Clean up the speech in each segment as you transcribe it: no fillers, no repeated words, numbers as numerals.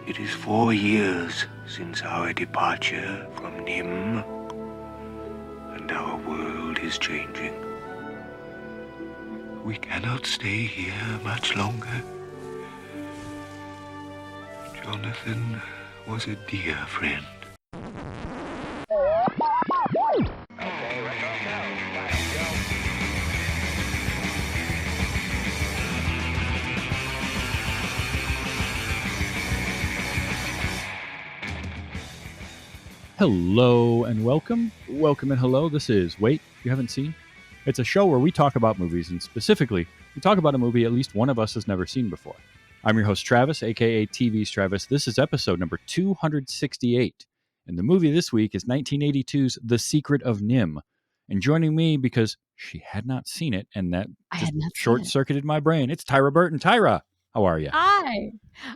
It is 4 years since our departure from Nim, and our world is changing. We cannot stay here much longer. Jonathan was a dear friend. Okay, ready to go. Go. Hello and welcome. Welcome and hello. This is Wait, You Haven't Seen? It's a show where we talk about movies, and specifically, we talk about a movie at least one of us has never seen before. I'm your host, Travis, aka TV's Travis. This is episode number 268. And the movie this week is 1982's The Secret of Nim. And joining me, because she had not seen it, and that just short-circuited my brain, it's Tyra Burton. Tyra, how are you? Hi,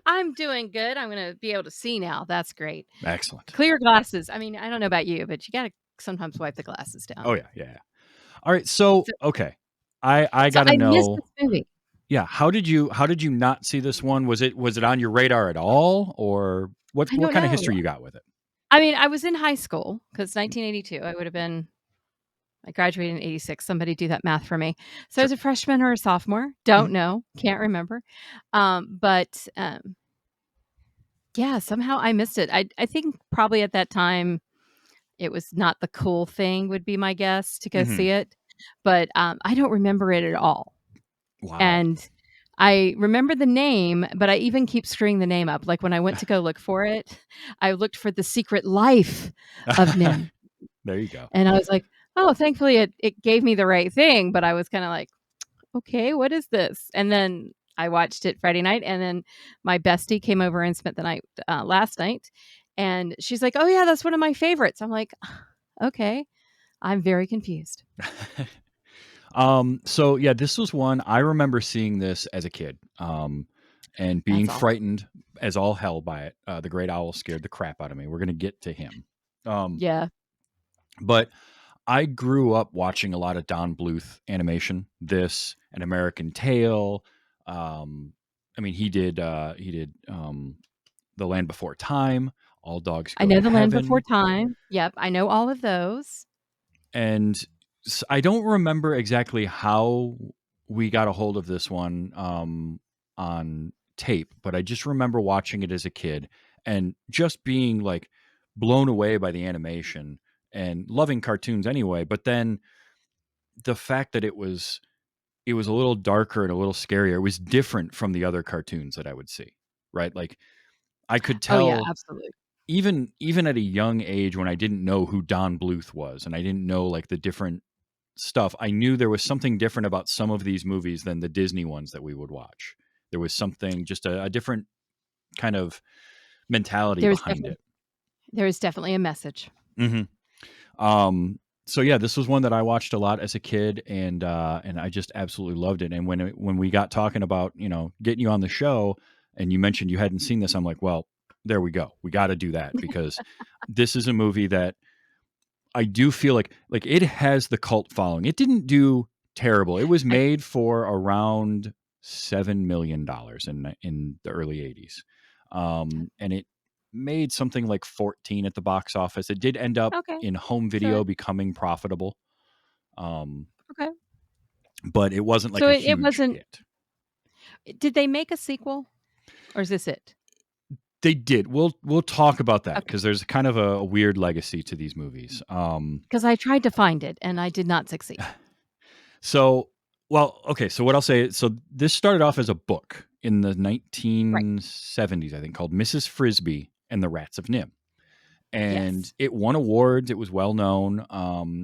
I'm doing good. I'm going to be able to see now. That's great. Excellent. Clear glasses. I mean, I don't know about you, but you got to sometimes wipe the glasses down. Oh, yeah. All right, so okay. I got to I know. missed this movie. Yeah, how did you not see this one? Was it on your radar at all, or what kind of history you got with it? I mean, I was in high school because 1982. I would have been. I graduated in 86. Somebody do that math for me. So I was a freshman or a sophomore. Don't know. Can't remember. But yeah, somehow I missed it. I think probably at that time it was not the cool thing, would be my guess, to go see it. But I don't remember it at all. Wow. And I remember the name, but I even keep screwing the name up. Like when I went to go look for it, I looked for The Secret Life of Nim. There you go. And I was like, oh, thankfully it gave me the right thing. But I was kind of like, okay, what is this? And then I watched it Friday night. And then my bestie came over and spent the night last night. And she's like, oh, yeah, that's one of my favorites. I'm like, okay, I'm very confused. So yeah, this was one I remember seeing this as a kid, and being frightened as all hell by it. The Great Owl scared the crap out of me. We're gonna get to him. Yeah. But I grew up watching a lot of Don Bluth animation. This, An American Tail. I mean, he did The Land Before Time. All Dogs Go I know to The Heaven. Land Before Time. Yep, I know all of those. And I don't remember exactly how we got a hold of this one on tape, but I just remember watching it as a kid and just being like blown away by the animation and loving cartoons anyway. But then the fact that it was a little darker and a little scarier. It was different from the other cartoons that I would see, right? Like I could tell. Oh yeah, absolutely. Even at a young age, when I didn't know who Don Bluth was and I didn't know like the different stuff, I knew there was something different about some of these movies than the Disney ones that we would watch. There was something, just a different kind of mentality behind it. There is definitely a message. So yeah, this was one that I watched a lot as a kid, and I just absolutely loved it. And when we got talking about, getting you on the show, and you mentioned you hadn't seen this, I'm like, well, there we go. We got to do that, because this is a movie that I do feel like it has the cult following. It didn't do terrible. It was made for around $7 million in the early 80s. And it made something like 14 at the box office. It did end up in home video becoming profitable. But it wasn't like a huge hit. Did they make a sequel, or is this it? They did. We'll talk about that, because there's kind of a weird legacy to these movies. Because I tried to find it and I did not succeed. So what I'll say, so this started off as a book in the 1970s, I think, called Mrs. Frisby and the Rats of Nim. And it won awards. It was well known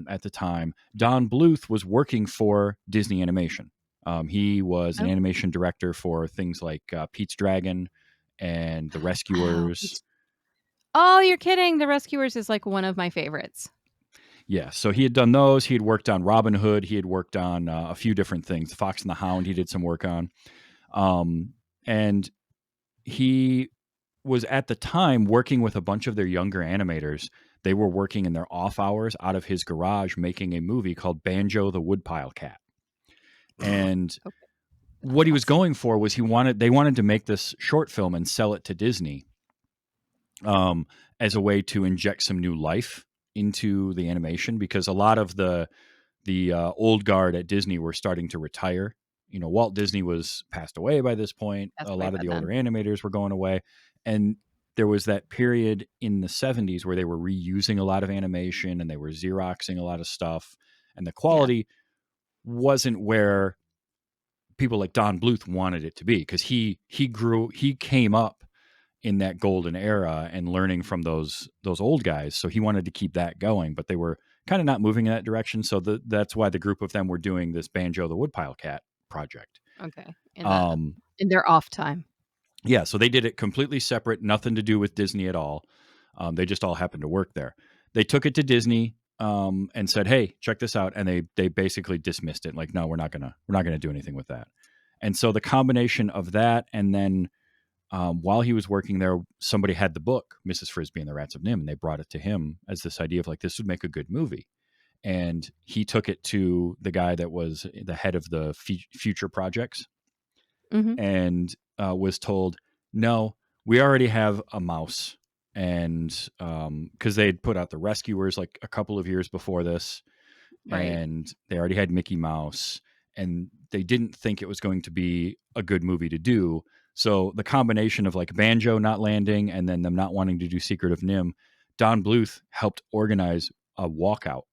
at the time. Don Bluth was working for Disney Animation. He was an animation director for things like Pete's Dragon and The Rescuers. Oh, you're kidding. The Rescuers is like one of my favorites. Yeah, so he had done those. He had worked on Robin Hood. He had worked on a few different things. The Fox and the Hound he did some work on. And he was at the time working with a bunch of their younger animators. They were working in their off hours out of his garage making a movie called Banjo the Woodpile Cat. And what he was going for was they wanted to make this short film and sell it to Disney. as a way to inject some new life into the animation, because a lot of the old guard at Disney were starting to retire. Walt Disney was passed away by this point. That's A way lot of back the older then. animators were going away, and there was that period in the 70s where they were reusing a lot of animation and they were Xeroxing a lot of stuff, and the Yeah. quality wasn't where people like Don Bluth wanted it to be, because he came up in that golden era and learning from those old guys, so he wanted to keep that going, but they were kind of not moving in that direction. So that's why the group of them were doing this Banjo the Woodpile Cat project. Okay. Um, In their off time. yeah, so they did it completely separate, nothing to do with Disney at all. They just all happened to work there. They took it to Disney and said, "Hey, check this out," and they basically dismissed it, like, "No, we're not gonna do anything with that." And so the combination of that, and then while he was working there, somebody had the book Mrs. Frisby and the Rats of Nim, and they brought it to him as this idea of like, this would make a good movie. And he took it to the guy that was the head of the future projects, Mm-hmm. and was told, "No, we already have a mouse." And because they had put out the Rescuers like a couple of years before this, Right. and they already had Mickey Mouse, and they didn't think it was going to be a good movie to do. So the combination of like Banjo not landing and then them not wanting to do Secret of Nim, Don Bluth helped organize a walkout.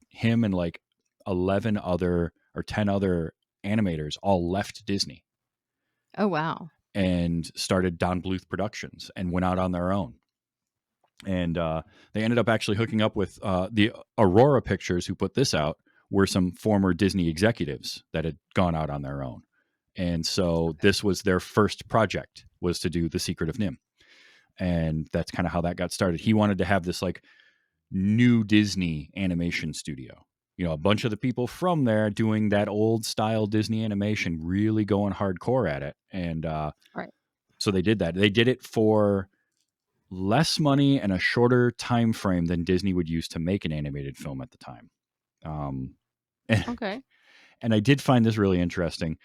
Him and like 11 other or 10 other animators all left Disney Oh wow. and started Don Bluth Productions and went out on their own. And they ended up actually hooking up with the Aurora Pictures, who put this out, were some former Disney executives that had gone out on their own. And so this was their first project, was to do The Secret of Nim. And that's kind of how that got started. He wanted to have this like new Disney animation studio. A bunch of the people from there doing that old style Disney animation, really going hardcore at it. And Right. so they did that. They did it for less money and a shorter time frame than Disney would use to make an animated film at the time. Okay. And I did find this really interesting.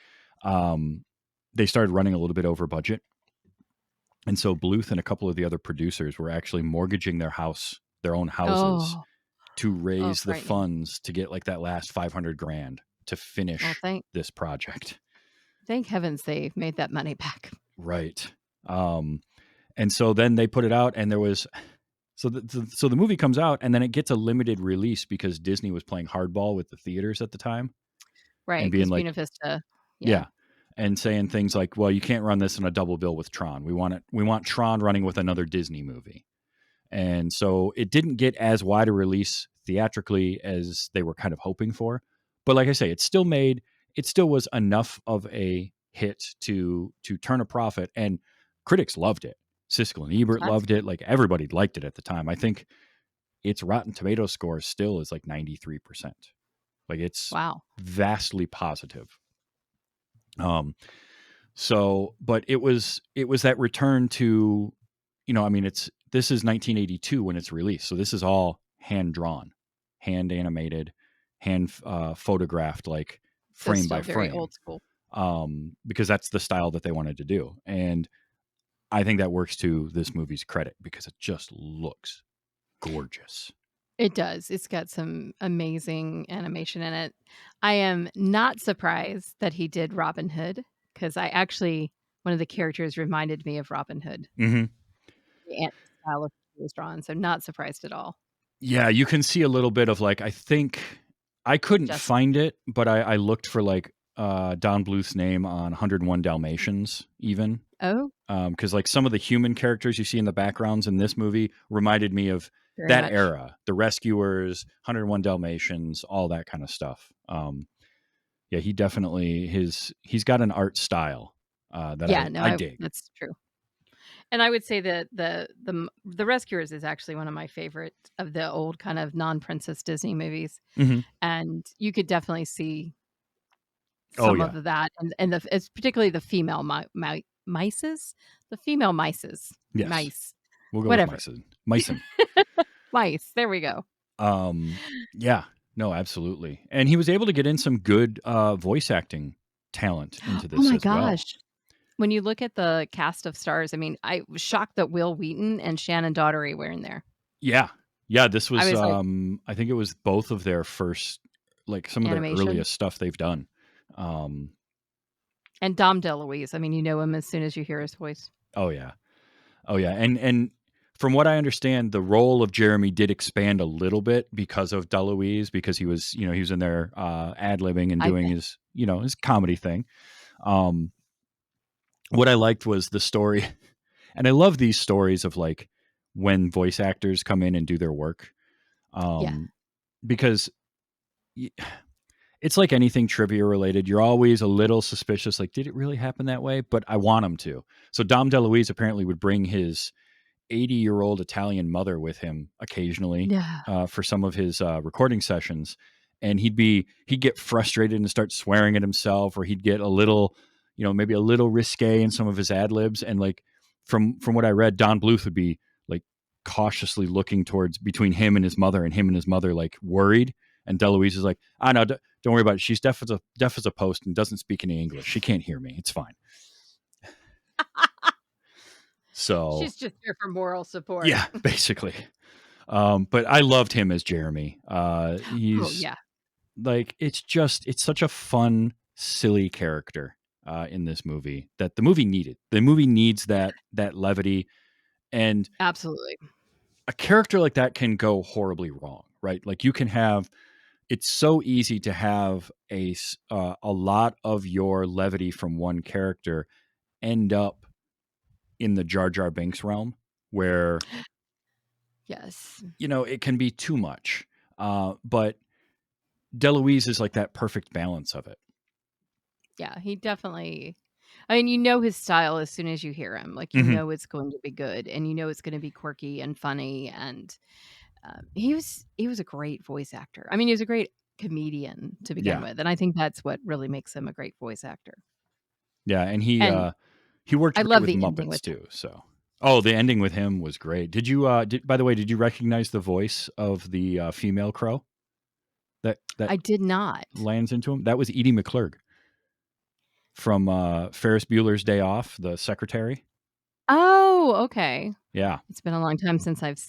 They started running a little bit over budget. And so Bluth and a couple of the other producers were actually mortgaging their own houses, Oh. to raise the frightening. funds to get like that last $500,000 to finish this project. Thank heavens they made that money back. Right. And so then they put it out, and there was so the movie comes out, and then it gets a limited release because Disney was playing hardball with the theaters at the time. Right. And being like, Buena Vista. yeah. And saying things like, "Well, you can't run this in a double bill with Tron. We want Tron running with another Disney movie." And so it didn't get as wide a release theatrically as they were kind of hoping for. But like I say, it still was enough of a hit to turn a profit, and critics loved it. Siskel and Ebert loved it. Like, everybody liked it at the time. I think its Rotten Tomato score still is like 93%. Like, it's vastly positive. So, but it was that return to, this is 1982 when it's released. So this is all hand drawn, hand animated, hand photographed, like frame by frame. Very old school. Because that's the style that they wanted to do. And I think that works to this movie's credit because it just looks gorgeous. It does. It's got some amazing animation in it. I am not surprised that he did Robin Hood, because one of the characters reminded me of Robin Hood. Mm-hmm. The style of he was drawn, so not surprised at all. Yeah, you can see a little bit of like, I think I couldn't find it, but I looked for like Don Bluth's name on 101 Dalmatians even. Oh. Because like some of the human characters you see in the backgrounds in this movie reminded me of that era, the Rescuers, 101 Dalmatians, all that kind of stuff. Yeah, he definitely he's got an art style that I dig. That's true. And I would say that the Rescuers is actually one of my favorite of the old kind of non-Princess Disney movies. Mm-hmm. And you could definitely see some of that, and it's particularly the female mices. The female mices. Yes. Mice. We'll go Whatever. with mice. Mice. There we go. Yeah. No, absolutely. And he was able to get in some good voice acting talent into this. Oh my as gosh. when you look at the cast of stars, I mean, I was shocked that Will Wheaton and Shannon Daughtery were in there. Yeah. Yeah, this I was was like, I think it was both of their first, like some of their animation. earliest stuff they've done. Um And Dom DeLuise. I mean, you know him as soon as you hear his voice. oh yeah. Oh yeah. And from what I understand, the role of Jeremy did expand a little bit because of DeLuise, because he was, he was in there ad-libbing and I doing bet. his, his comedy thing. Um what I liked was the story, and I love these stories of like when voice actors come in and do their work. Yeah. Because y- it's like anything trivia related. You're always a little suspicious, like, did it really happen that way? But I want him to. So Dom DeLuise apparently would bring his 80-year-old Italian mother with him occasionally Yeah. for some of his recording sessions. And he'd get frustrated and start swearing at himself, or he'd get a little, maybe a little risque in some of his ad libs. And like from what I read, Don Bluth would be like cautiously looking towards between him and his mother, and him and his mother like worried. And DeLuise is like, no, don't worry about it. She's deaf as a post and doesn't speak any English. She can't hear me. It's fine. So She's just there for moral support. yeah, basically. But I loved him as Jeremy. Oh, He's yeah. like, it's such a fun, silly character in this movie that the movie needed. The movie needs that levity, and Absolutely. a character like that can go horribly wrong, right? Like you can have, it's so easy to have a lot of your levity from one character end up in the Jar Jar Binks realm, where Yes. it can be too much. But DeLuise is like that perfect balance of it. Yeah, he definitely. I mean, you know his style as soon as you hear him. Like, you Mhm. know it's going to be good, and you know it's going to be quirky and funny. And he was a great voice actor. I mean, he was a great comedian to begin Yeah. with, and I think that's what really makes him a great voice actor. Yeah, and And he worked I great love with the ending Muppets with him. too. So, the ending with him was great. Did you by the way, did you recognize the voice of the female crow that I did not. lands into him? That was Edie McClurg from Ferris Bueller's Day Off, the secretary. Oh, okay. Yeah. It's been a long time since I've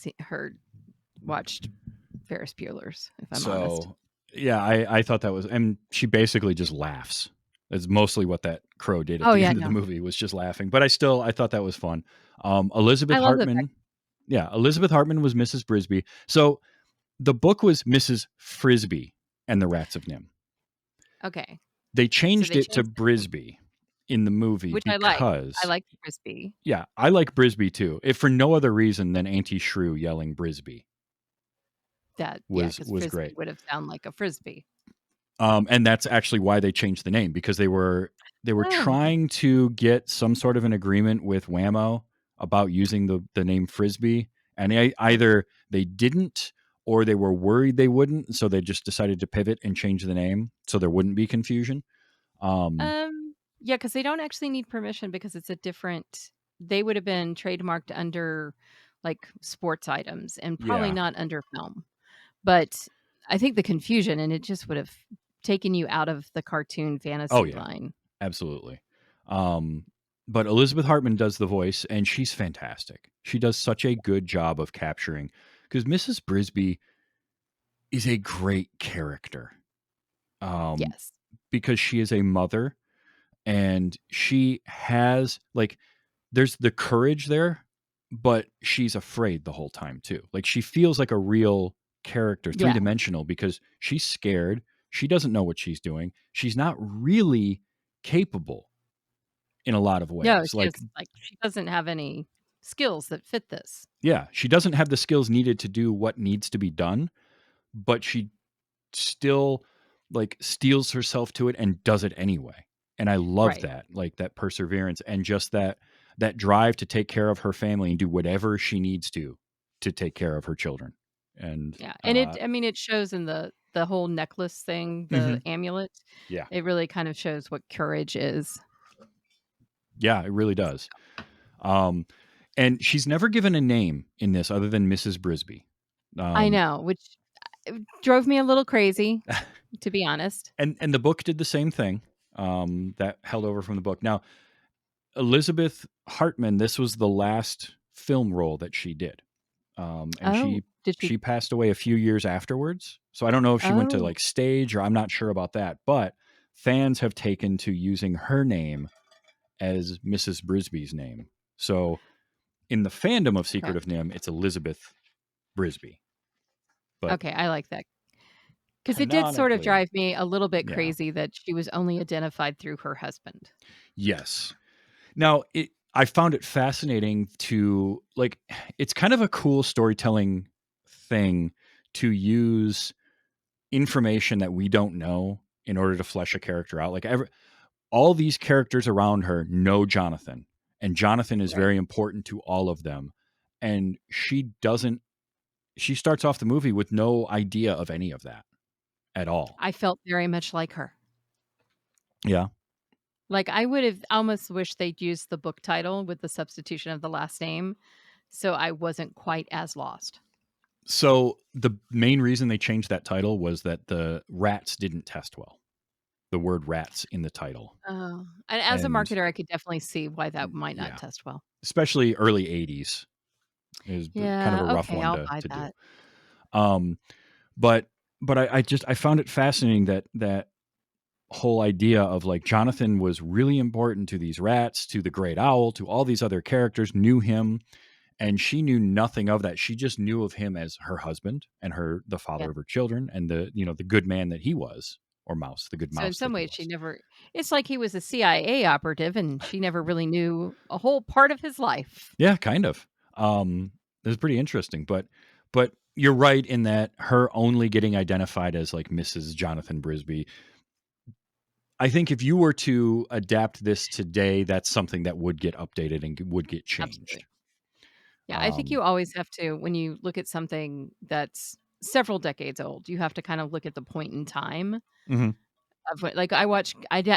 watched Ferris Bueller's, if I'm honest. So, yeah, I thought that was, and she basically just laughs. That's mostly what that crow did at Oh the yeah, end of the no, movie, was just laughing. But I thought that was fun. Elizabeth I love the fact. Hartman. Yeah, Elizabeth Hartman was Mrs. Brisby. So the book was Mrs. Frisbee and the Rats of Nim. Okay, They so changed they it to changed the name, Brisby in the movie which I like. I because, like Frisbee. yeah, I like Brisby too. If for no other reason than Auntie Shrew yelling Brisby Yeah, was because was Frisbee great. would have sounded like a frisbee. And that's actually why they changed the name, because they were Oh, trying to get some sort of an agreement with Whammo about using the name Frisbee, and okay. either they didn't or they were worried they wouldn't, so they just decided to pivot and change the name so there wouldn't be confusion. Um, Yeah, because they don't actually need permission because it's a different. They would have been trademarked under like sports items and probably yeah. not under film. But I think the confusion and it just would have taken you out of the cartoon Oh fantasy yeah, line. absolutely. Um, but Elizabeth Hartman does the voice, and she's fantastic. She does such a good job of capturing, because Mrs. Brisby is a great character. Um, Yes. because she is a mother, and she has like, there's the courage there, but she's afraid the whole time too. Like she feels like a real character, Yeah. three-dimensional, because she's scared. She doesn't know what she's doing. She's not really capable in a lot of No, ways. she Like, has like she doesn't have any skills that fit this. yeah, she doesn't have the skills needed to do what needs to be done, but she still like steels herself to it and does it anyway. And I love Right. that, like that perseverance and just that drive to take care of her family and do whatever she needs to take care of her children. And Yeah. And I mean it shows in the whole necklace thing, the mhm, amulet. yeah, It really kind of shows what courage is. yeah, it really does. Um, and she's never given a name in this other than Mrs. Brisby. I Um, know, which drove me a little crazy, to be honest. and the book did the same thing. That held over from the book. Now, Elizabeth Hartman, this was the last film role that she did. And Oh, did she? she passed away a few years afterwards. So I don't know if she went to Oh, like stage, or I'm not sure about that, but fans have taken to using her name as Mrs. Brisby's name. So in the fandom of okay. Secret of Nim, it's Elizabeth Brisby. But Okay, I like that. Because it did sort of canonically, drive me a little bit yeah. crazy that she was only identified through her husband. Yes. Now, I found it fascinating to like, it's kind of a cool storytelling thing to use information that we don't know in order to flesh a character out. Like all these characters around her know Jonathan, and Jonathan is Right. very important to all of them. And she starts off the movie with no idea of any of that at all. I felt very much like her. Yeah. Like, I would have almost wished they'd used the book title with the substitution of the last name, so I wasn't quite as lost. So the main reason they changed that title was that the rats didn't test well. The word rats in the title. Oh, and as a And marketer, I could definitely see why that might not yeah, test well. especially early 80s is kind of Yeah, a rough okay, one I'll to buy do. that. But I found it fascinating that whole idea of like Jonathan was really important to these rats, to the great owl, to all these other characters, knew him, and she knew nothing of that. She just knew of him as her husband and the father Yeah. of her children, and the good man that he was, or mouse, the good So in mouse some that he ways, she was. never it's like he was a CIA operative, and she never really knew a whole part of his life. Yeah, kind of. It was pretty interesting, but you're right in that her only getting identified as like Mrs. Jonathan Brisby. I think if you were to adapt this today, that's something that would get updated and would get changed. Absolutely. Yeah, I think you Um, always have to when you look at something that's several decades old, you have to kind of look at the point in time mhm. of what like,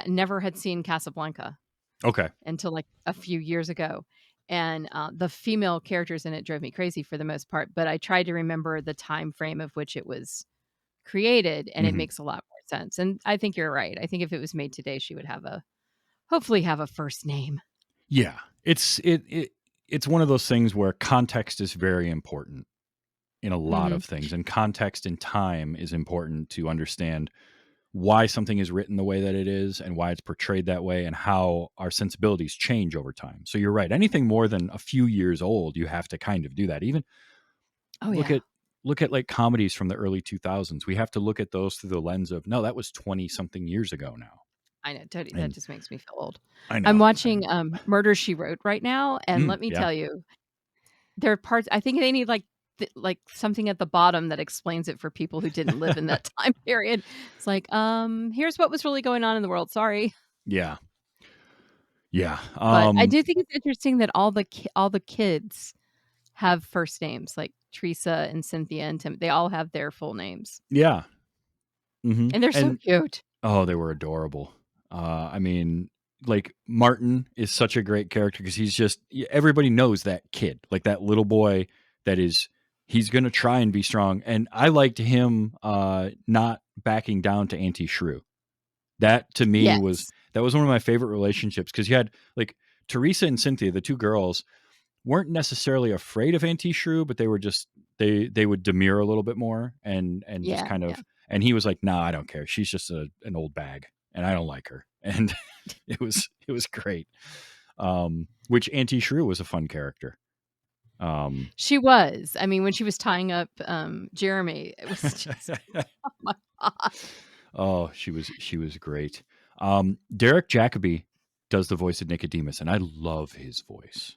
never had seen Casablanca Okay. until, like, a few years ago, and, the female characters in it drove me crazy for the most part, but I tried to remember the time frame of which it was created, and it Mhm. makes a lot more sense, and I think you're right. I think if it was made today, she would hopefully have a first name. Yeah, it's one of those things where context is very important in a lot Mhm. of things, and context and time is important to understand why something is written the way that it is and why it's portrayed that way and how our sensibilities change over time. So you're right. Anything more than a few years old, you have to kind of do that. Even Oh, look yeah. at like comedies from the early 2000s. We have to look at those through the lens of no, that was 20 something years ago now. I know, totally, that And just makes me feel old. I I'm know. watching, Murder, She Wrote right now, and let me Yeah. tell you, there are parts I think they need, like, something at the bottom that explains it for people who didn't live in that time period. It's like, "Here's what was really going on in the world, sorry." Yeah. Yeah. But I do think it's interesting that all the kids have first names, like Teresa and Cynthia and Tim, they all have their full names, Yeah. and they're so And cute. oh, they were adorable. I mean, like Martin is such a great character because he's just everybody knows that kid, like that little boy that is he's going to try and be strong. And I liked him not backing down to Auntie Shrew. That to me was Yes. one of my favorite relationships because you had like Teresa and Cynthia, the two girls, weren't necessarily afraid of Auntie Shrew, but they were just they would demur a little bit more and just Yeah, kind yeah. of and he was like, "Nah, I don't care. She's just an old bag, and I don't like her." And it was great. Which Auntie Shrew was a fun character. She was. I mean, when she was tying up, Jeremy, it was just oh my god. Oh, she was great. Derek Jacobi does the voice of Nicodemus, and I love his voice.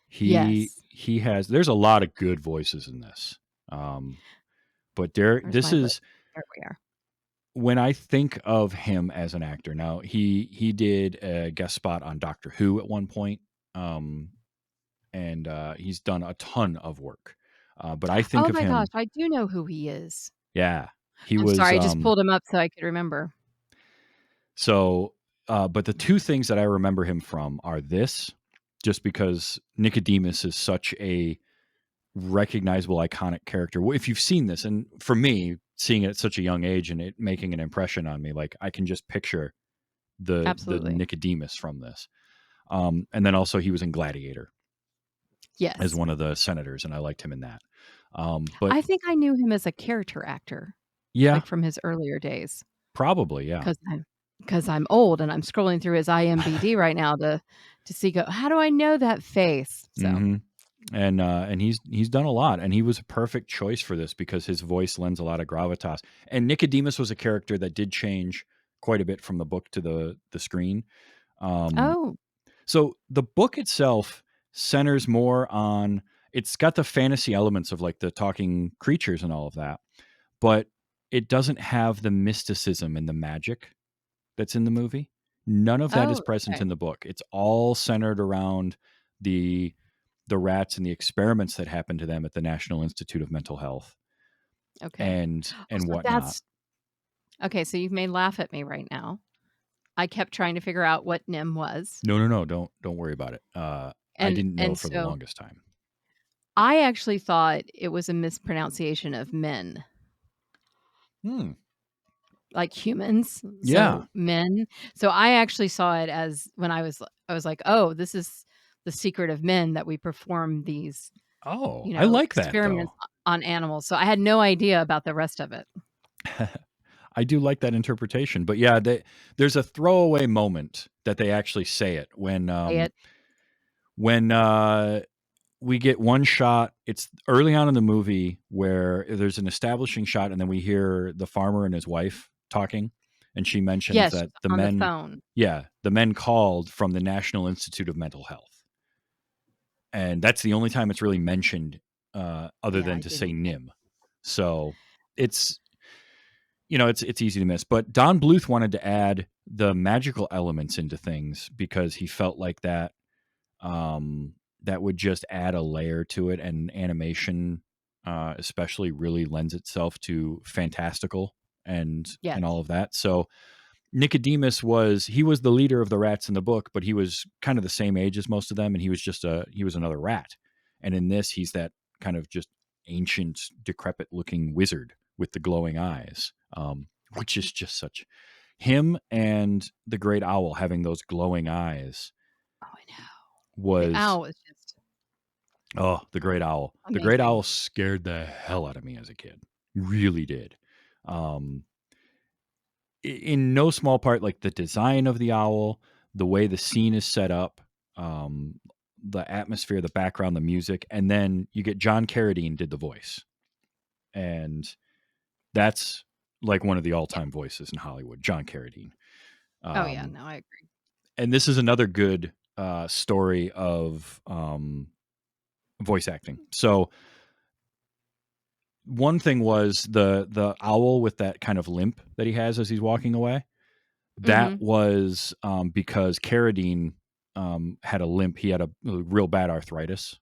Yes. He has there's a lot of good voices in this. But Derek, Where's this my list? is There we are. when I think of him as an actor. Now he did a guest spot on Doctor Who at one point, and he's done a ton of work. But I think Oh of my gosh, him, I do know who he is. yeah, he I'm was sorry, I just pulled him up so I could remember. so. But the two things that I remember him from are this, just because Nicodemus is such a recognizable, iconic character. If you've seen this, and for me, seeing it at such a young age and it making an impression on me, like I can just picture the Absolutely. Nicodemus from this. And then also he was in Gladiator as Yes. one of the senators, and I liked him in that. But I think I knew him as a character actor, yeah, like, from his earlier days, probably, yeah. 'cause I'm 'cause I'm old and I'm scrolling through his IMDb right now to see how do I know that face? So, hmm And he's done a lot, and he was a perfect choice for this because his voice lends a lot of gravitas. And Nicodemus was a character that did change quite a bit from the book to the screen. Um, oh, so the book itself centers more on, it's got the fantasy elements of like the talking creatures and all of that, but it doesn't have the mysticism and the magic that's in the movie. None of that is oh, present okay, in the book. It's all centered around the the rats and the experiments that happened to them at the National Institute of Mental Health okay. and So whatnot. that's okay, so you've made laugh at me right now. I kept trying to figure out what Nim was, No, don't worry about it. I didn't know and for the so longest time. I actually thought it was a mispronunciation of men, Hmm. like humans, Yeah. so men. So I actually saw it as when I was like, "Oh, this is the secret of men that we perform these, Oh, I like that experiments though. on animals." So I had no idea about the rest of it. I do like that interpretation, but yeah, there's a throwaway moment that they actually say it Say it. when we get one shot. It's early on in the movie where there's an establishing shot, and then we hear the farmer and his wife talking, and she mentions Yes, that the on the men, phone. yeah, the men called from the National Institute of Mental Health, and that's the only time it's really mentioned, other Yeah, than I to say didn't Nim. So it's it's easy to miss. But Don Bluth wanted to add the magical elements into things because he felt like that would just add a layer to it, and animation, especially, really lends itself to fantastical and Yes. all of that. So Nicodemus was the leader of the rats in the book, but he was kind of the same age as most of them, and he was another rat. And in this, he's that kind of just ancient, decrepit looking wizard with the glowing eyes, which is just such, him and the great owl having those glowing eyes Oh, I know. The was, owl is just oh, the great owl. The great amazing. owl scared the hell out of me as a kid. Really did. Um, in no small part, like the design of the owl, the way the scene is set up, um, the atmosphere, the background, the music, and then you get John Carradine did the voice, and that's like one of the Yeah. all-time voices in Hollywood, John Carradine. Oh, yeah, Um, no, I agree. and this is another good story of voice acting. So one thing was the owl with that kind of limp that he has as he's walking away. That Mhm. was because Carradine had a limp. He had a real bad arthritis,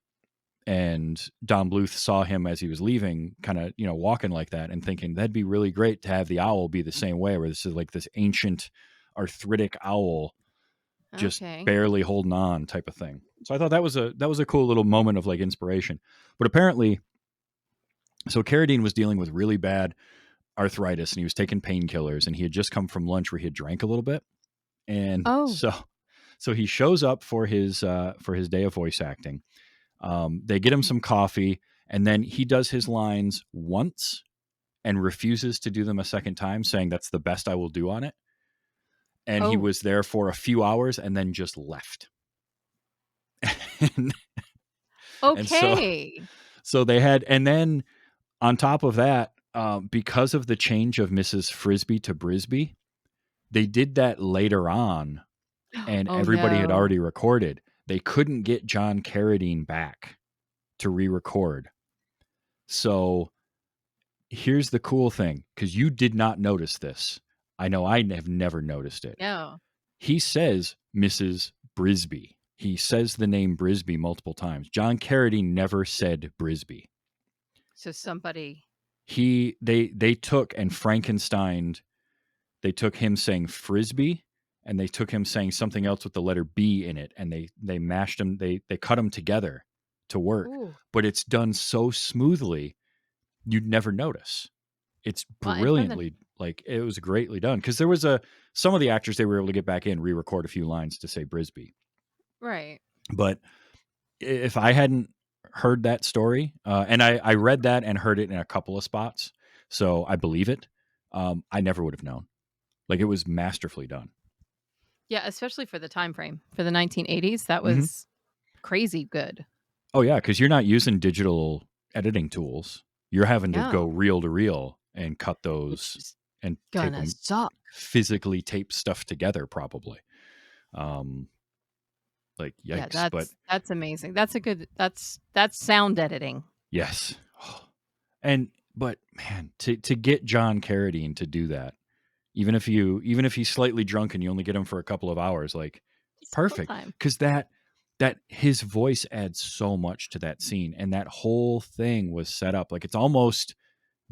and Don Bluth saw him as he was leaving, kind of walking like that, and thinking that'd be really great to have the owl be the same way, where this is like this ancient arthritic owl just Okay. barely holding on type of thing. So I thought that was a cool little moment of like inspiration. But apparently, so Carradine was dealing with really bad arthritis, and he was taking painkillers, and he had just come from lunch where he had drank a little bit, and Oh, so he shows up for his day of voice acting. They get him some coffee, and then he does his lines once and refuses to do them a second time, saying that's the best I will do on it. And he oh, was there for a few hours and then just left. and, and so okay. so they had, and then on top of that, because of the change of Mrs. Frisbee to Brisbee, they did that later on, and Oh, everybody had no. already recorded. They couldn't get John Carradine back to re-record. So here's the cool thing, because you did not notice this. I know I have never noticed it. No. He says Mrs. Brisbee. He says the name Brisbee multiple times. John Carradine never said Brisbee. So somebody They took and Frankenstein. They took him saying Frisbee, and they took him saying something else with the letter B in it, and they mashed them. They cut them together to work, ooh, but it's done so smoothly you'd never notice. It's well, and then brilliantly, like, it was greatly done, because there was some of the actors, they were able to get back in, re-record a few lines to say Brisbee. Right. But if I hadn't heard that story, and I read that and heard it in a couple of spots, so I believe it. I never would have known. Like, it was masterfully done. Yeah, especially for the time frame. For the 1980s, that Mhm. was crazy good. Oh yeah, because you're not using digital editing tools. You're having to go No, reel to reel and cut which those is and gonna suck. physically tape stuff together, probably. Um, like Yeah, yikes, but that's amazing. That's sound editing. yes, and but man, to get John Carradine to do that, even if he's slightly drunk and you only get him for a couple of hours, like Just a little perfect, time. because that his voice adds so much to that scene, and that whole thing was set up like it's almost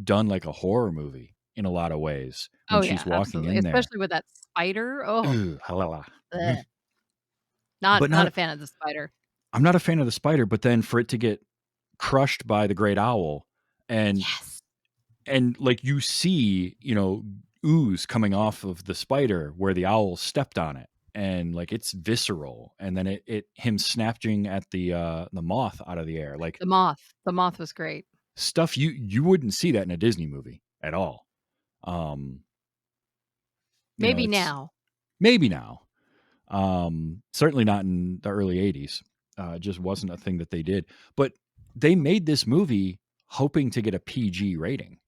done like a horror movie in a lot of ways when Oh she's yeah, walking absolutely. in there. Especially with that spider. Oh, Ooh, halala. bleh. But Not a not fan of the spider. I'm not a fan of the spider, but then for it to get crushed by the great owl and Yes. like you see, ooze coming off of the spider where the owl stepped on it, and like it's visceral, and then it him snatching at the moth out of the air, like The moth. The moth was great. stuff you wouldn't see that in a Disney movie at all. Um, Maybe it's now. maybe now. Certainly not in the early 80s. It just wasn't a thing that they did. But they made this movie hoping to get a PG rating.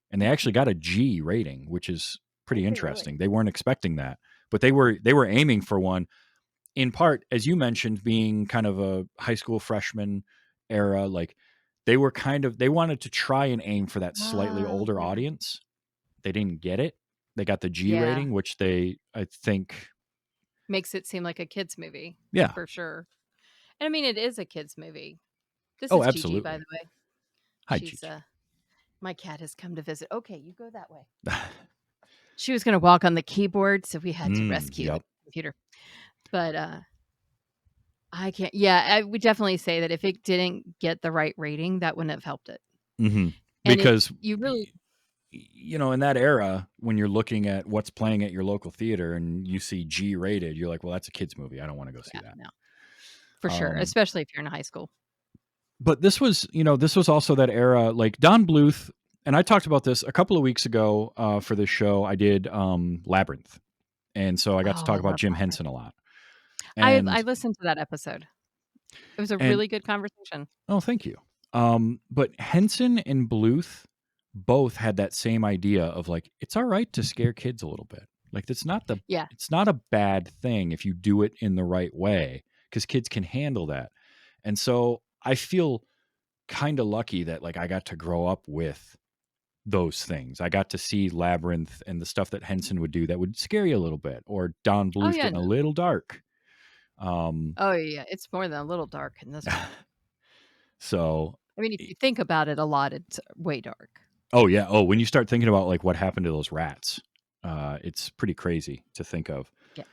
And they actually got a G rating, which is pretty Did they really? interesting. They weren't expecting that. But they were aiming for one, in part, as you mentioned, being kind of a high school freshman era, like they wanted to try and aim for that slightly Oh, older yeah. audience. They didn't get it. They got the G Yeah. rating, which I think, Makes it seem like a kids movie yeah. for sure. And I mean, it is a kids movie. This Oh, is Gigi, by absolutely. the way. Hi, She's Gigi. my cat has come to visit. Okay, you go that way. She was going to walk on the keyboard, so we had to rescue the Yep. computer. But I can't. Yeah, I would definitely say that if it didn't get the right rating, that wouldn't have helped it. hmm And Because you really in that era, when you're looking at what's playing at your local theater and you see G rated, you're like, well, that's a kids movie. I don't want to go see that. no, for sure, Um, especially if you're in high school. but this was also that era, like Don Bluth, and I talked about this a couple of weeks ago for this show. I did Labyrinth, and so I got to Oh, I talk about love Jim Labyrinth. Henson a lot. I And listened to that episode. It was a and really good conversation. oh, thank you. But Henson and Bluth both had that same idea of like, it's all right to scare kids a little bit. Like Yeah. it's not a bad thing if you do it in the right way, because kids can handle that. And so I feel kind of lucky that like I got to grow up with those things. I got to see Labyrinth and the stuff that Henson would do that would scare you a little bit, or Don Oh Bluth yeah. getting a little dark. Oh yeah. It's more than a little dark in this one. So I mean, if you think about it a lot, it's way dark. oh yeah. Oh, when you start thinking about like what happened to those rats, it's pretty crazy to think of. Yeah.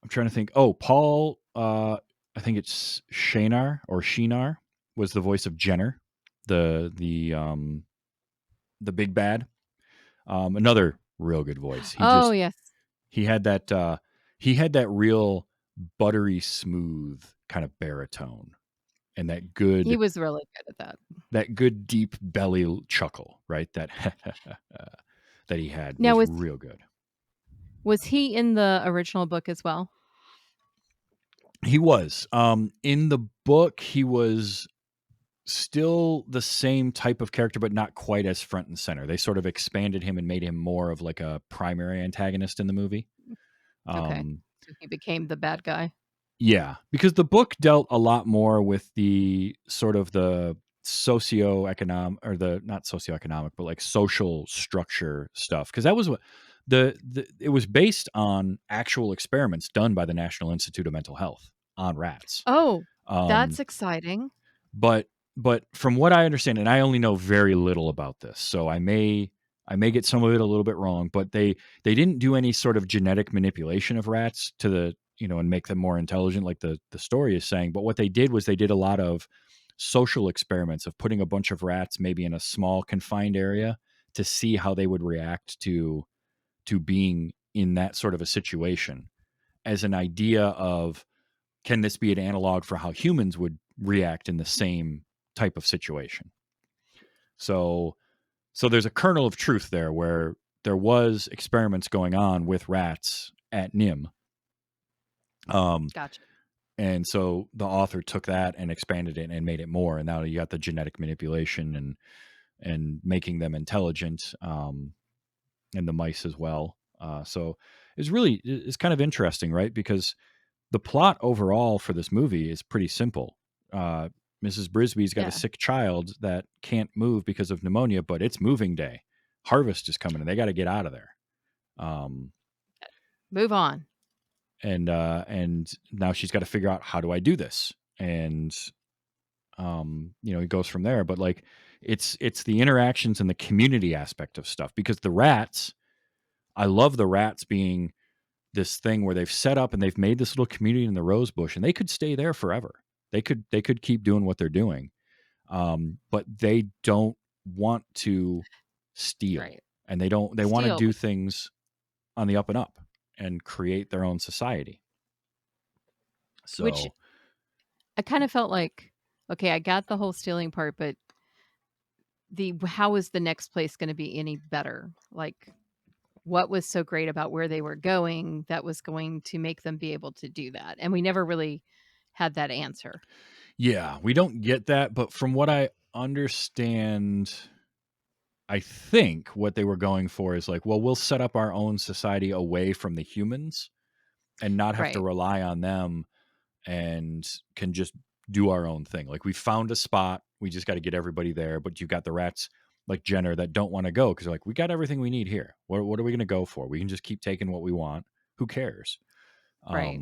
I'm trying to think. Oh, Paul, I think it's Shinar was the voice of Jenner, the big bad. Another real good voice. Oh yes. He had that real buttery smooth kind of baritone, and that He good was really good at that. that good deep belly chuckle, right? That that he had Now was real good. was he in the original book as well? He was. In the book, he was still the same type of character, but not quite as front and center. They sort of expanded him and made him more of like a primary antagonist in the movie. Okay. So he became the bad guy. Yeah, because the book dealt a lot more with the sort of the socioeconomic, or the not socioeconomic, but like social structure stuff. Because that was what it was based on actual experiments done by the National Institute of Mental Health on rats. Oh, that's Um, exciting. but from what I understand, and I only know very little about this, so I may get some of it a little bit wrong, but they didn't do any sort of genetic manipulation of rats to the and make them more intelligent like the story is saying. But what they did was they did a lot of social experiments of putting a bunch of rats maybe in a small confined area to see how they would react to being in that sort of a situation, as an idea of can this be an analog for how humans would react in the same type of situation? So there's a kernel of truth there where there was experiments going on with rats at NIM. Gotcha. And so the author took that and expanded it and made it more. And now you got the genetic manipulation and making them intelligent, and the mice as well. So it's kind of interesting, right? Because the plot overall for this movie is pretty simple. Mrs. Brisby's got Yeah. a sick child that can't move because of pneumonia, but it's moving day. Harvest is coming and they got to get out of there. Move on. And now she's got to figure out, how do I do this? And it goes from there. But like, it's the interactions and the community aspect of stuff, because the rats, I love the rats being this thing where they've set up and they've made this little community in the rose bush, and they could stay there forever. They could keep doing what they're doing. But they don't want to steal, Right. and they want to Steal. do things on the up and up and create their own society. So Which I kind of felt like, okay, I got the whole stealing part, but how is the next place going to be any better? Like, what was so great about where they were going that was going to make them be able to do that? And we never really had that answer. yeah, we don't get that, but from what I understand, I think what they were going for is like, well, we'll set up our own society away from the humans and not have to Right. rely on them, and can just do our own thing. Like, we found a spot, we just got to get everybody there. But you got the rats like Jenner that don't want to go because they're like, we got everything we need here. What are we going to go for? We can just keep taking what we want. Who cares? Right.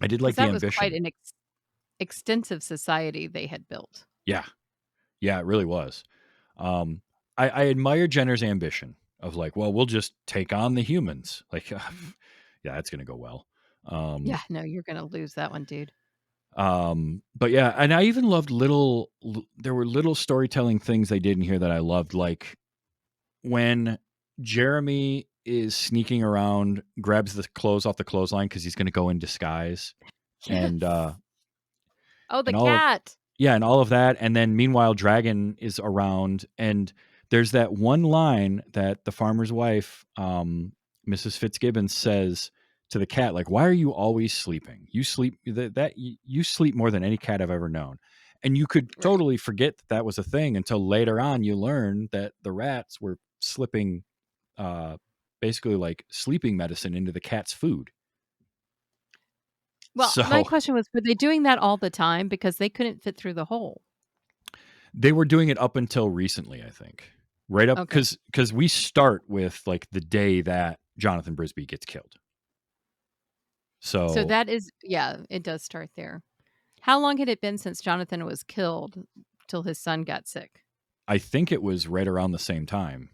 I did Because like the that was quite ambition. an extensive society they had built. Yeah, it really was. I admire Jenner's ambition of like, well, we'll just take on the humans. Like, yeah, that's going to go well. Yeah, no, you're going to lose that one, dude. But yeah, and I even loved there were little storytelling things they did in here that I loved, like when Jeremy is sneaking around, grabs the clothes off the clothesline because he's going to go in disguise, and Yes. Oh, the and all of cat. and all of that, and then meanwhile Dragon is around, and there's that one line that the farmer's wife, Mrs. Fitzgibbon, says to the cat, like, why are you always sleeping? You sleep you sleep more than any cat I've ever known. And you could Right. totally forget that was a thing until later on you learn that the rats were slipping basically like sleeping medicine into the cat's food. Well, my So question was, were they doing that all the time? Because they couldn't fit through the hole. they were doing it up until recently, I think. Right up Okay. because we start with like the day that Jonathan Brisby gets killed. So So that is, yeah, it does start there. How long had it been since Jonathan was killed till his son got sick? I think it was right around the same time.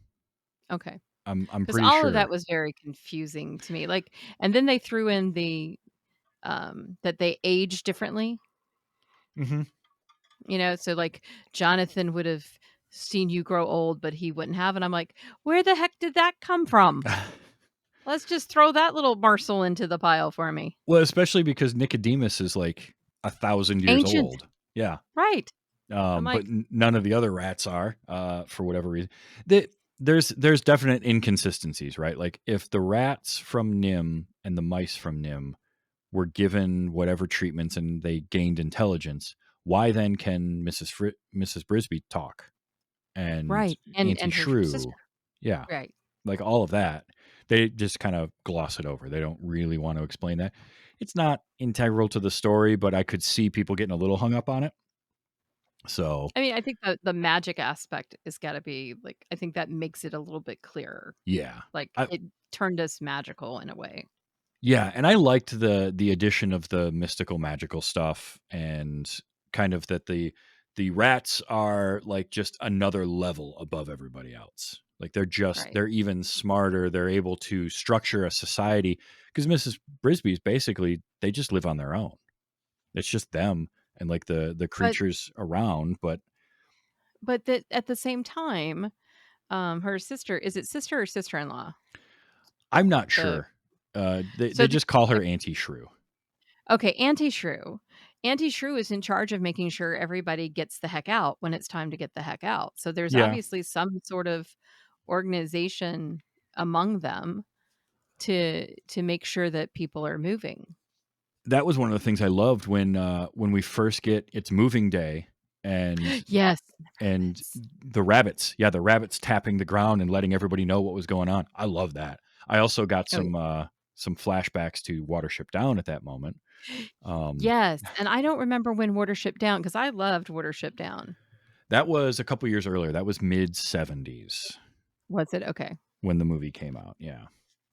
Okay. I'm Because pretty all of that sure. was very confusing to me. Like, and then they threw in the that they age differently. Mm-hmm. So like Jonathan would have seen you grow old, but he wouldn't have. And I'm like, where the heck did that come from? Let's just throw that little morsel into the pile for me. Well, especially because Nicodemus is like 1,000 years Ancient. old. Yeah. Right. I'm But like, none of the other rats are, for whatever reason. There's definite inconsistencies, right? Like, if the rats from Nim and the mice from Nim were given whatever treatments and they gained intelligence, why then can Mrs. Brisby talk? And right. Auntie And her Shrew, sister. yeah, Right. like all of that, they just kind of gloss it over. They don't really want to explain that. It's not integral to the story, but I could see people getting a little hung up on it. So I mean, I think the magic aspect is got to be like, I think that makes it a little bit clearer. yeah, Like I, it turned us magical in a way. yeah, and I liked the addition of the mystical, magical stuff, and kind of that the rats are like just another level above everybody else. Like, Right. they're even smarter. They're able to structure a society because Mrs. Brisby's basically, they just live on their own. It's just them and like the But creatures around, but that at the same time, her sister, is it sister or sister-in-law? I'm not The sure. They so the just call her the Auntie Shrew. Okay, Auntie Shrew. Auntie Shrew is in charge of making sure everybody gets the heck out when it's time to get the heck out. So there's Yeah, obviously some sort of organization among them to make sure that people are moving. that was one of the things I loved when we first get it's moving day and Yes. and the rabbits, yeah, the rabbits tapping the ground and letting everybody know what was going on. I love that. I also got Oh, some flashbacks to Watership Down at that moment. Um, yes, and I don't remember when Watership Down because I loved Watership Down. that was a couple years earlier. That was mid 70s Was it? Okay. when the movie came out. Yeah.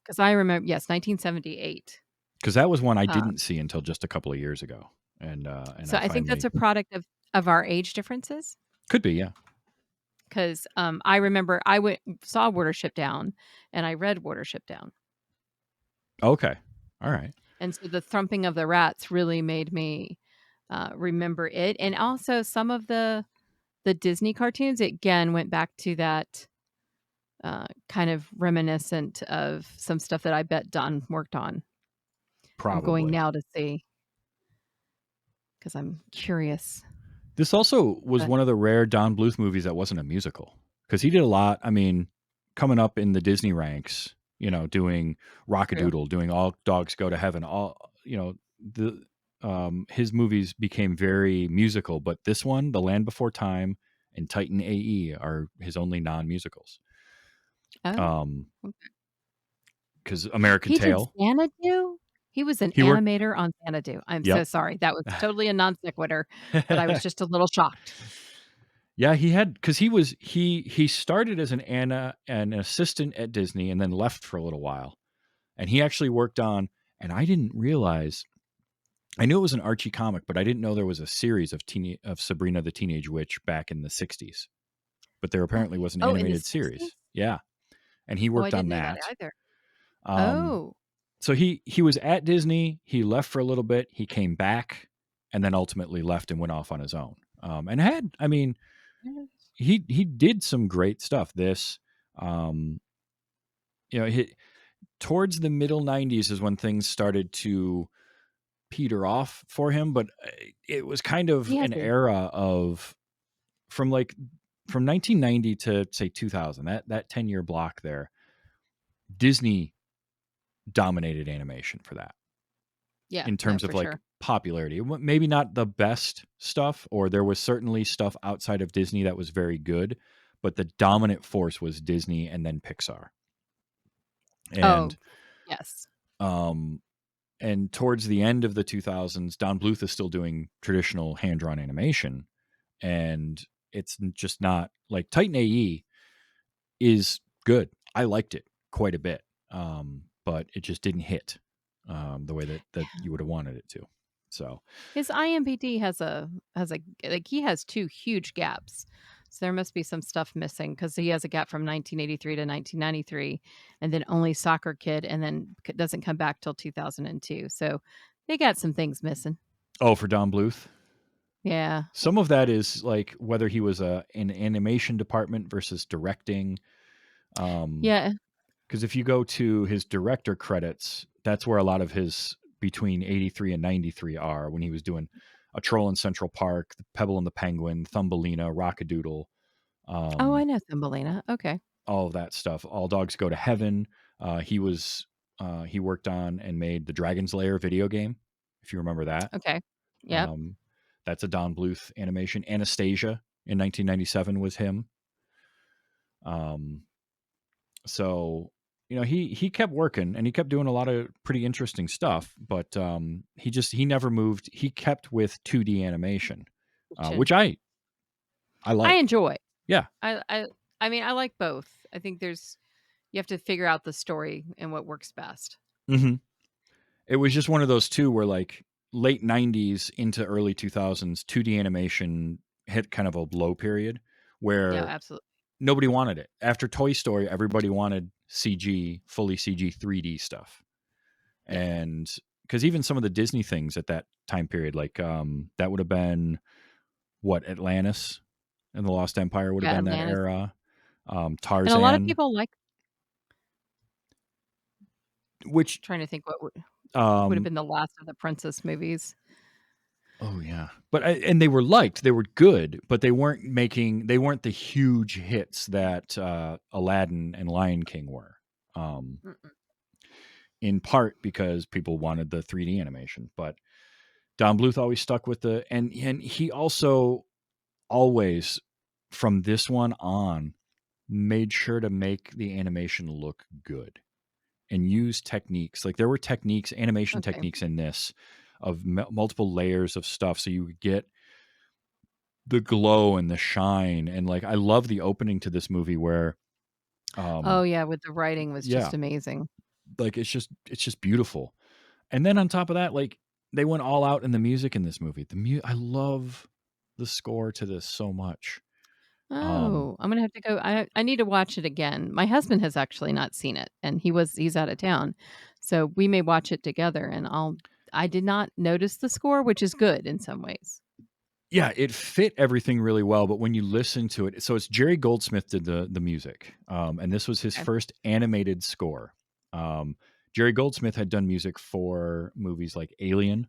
Because I remember, yes, 1978. Because that was one I Uh, didn't see until just a couple of years ago. And so I I think that's finally a product of our age differences. could be, yeah. Because I remember I saw Watership Down and I read Watership Down. Okay. All right. And so the Thrumping of the Rats really made me remember it. And also some of the Disney cartoons, again, went back to that kind of reminiscent of some stuff that I bet Don worked on. I'm going Probably. now to see because I'm curious. This also was But one of the rare Don Bluth movies that wasn't a musical because he did a lot. I mean, coming up in the Disney ranks, doing true. Rockadoodle, doing All Dogs Go to Heaven, the his movies became very musical, but this one, The Land Before Time and Titan AE are his only non-musicals. Oh, Um, okay. because American He did Tail, Xanadu? He was an he worked. animator on Xanadu. I'm so Yep. sorry. That was totally a non sequitur, but I was just a little shocked. Yeah, he had because he started as an assistant at Disney and then left for a little while. And he actually worked on, and I didn't realize, I knew it was an Archie comic, but I didn't know there was a series of Sabrina the Teenage Witch back in the 60s. But there Oh, apparently was an oh, in the animated 60s? series. Yeah. And he Oh, I worked on didn't know that that. either. Um, Oh. so he was at Disney, he left for a little bit, he came back, and then ultimately left and went off on his own. And had, I mean, he did some great stuff. This, um, he, towards the middle 90s is when things started to peter off for him, but it was kind of He has an a era of from like from 1990 to say 2000, that 10-year block there. Disney dominated animation for that yeah, in no, terms of for like sure. popularity. Maybe not the best stuff, or there was certainly stuff outside of Disney that was very good, but the dominant force was Disney and then Pixar. Oh, And yes. um and towards the end of the 2000s, Don Bluth is still doing traditional hand-drawn animation, and it's just not like Titan AE is good. I liked it quite a bit, but it just didn't hit the way that you would have wanted it to. So, His IMBD has a like, he has 2 huge gaps. So there must be some stuff missing because he has a gap from 1983 to 1993, and then only Soccer Kid, and then doesn't come back till 2002. So they got some things missing. oh, for Don Bluth, Yeah. some of that is like whether he was in animation department versus directing. Um, Yeah. Because if you go to his director credits, that's where a lot of his between 83 and 93 are when he was doing A Troll in Central Park, The Pebble and the Penguin, Thumbelina, Rockadoodle, Oh, I um, know Thumbelina. Okay. all of that stuff. All Dogs Go to Heaven. He worked on and made the Dragon's Lair video game, if you remember that. Okay. Yep. Um, that's a Don Bluth animation. Anastasia in 1997 was him. Um, So, he kept working and he kept doing a lot of pretty interesting stuff, but he never moved. He kept with 2D animation, which I I like. enjoy. Yeah. I I I mean, I like both. I think you have to figure out the story and what works best. hmm It was just one of those two where like late 90s into early 2000s, 2D animation hit kind of a low period Yeah, where absolutely. nobody wanted it. After Toy Story, everybody wanted CG, fully CG 3D stuff. Yeah. And because even some of the Disney things at that time period, like that would have been what Atlantis and the Lost Empire would have Yeah, been that Atlantis. era. And a lot of Tarzan, people like which trying to think what would Would have Um, been the last of the princess movies. oh yeah, but and they were liked. They were good, but they weren't making. They weren't the huge hits that Aladdin and Lion King were. Um, Mm-mm. in part because people wanted the 3D animation, but Don Bluth always stuck with and he also always from this one on made sure to make the animation look good and use techniques. Like there were techniques, animation Okay. techniques in this of multiple layers of stuff so you would get the glow and the shine. And like I love the opening to this movie where Oh um yeah, with the writing was yeah, just amazing. like it's just beautiful. And then on top of that, like they went all out in the music in this movie. I love the score to this so much. Um Oh, I'm gonna have to go. I need to watch it again. My husband has actually not seen it, and he's out of town, so we may watch it together. And I did not notice the score, which is good in some ways. yeah, it fit everything really well, but when you listen to it, so it's Jerry Goldsmith did the music. And this was his Okay. first animated score. Um Jerry Goldsmith had done music for movies like Alien.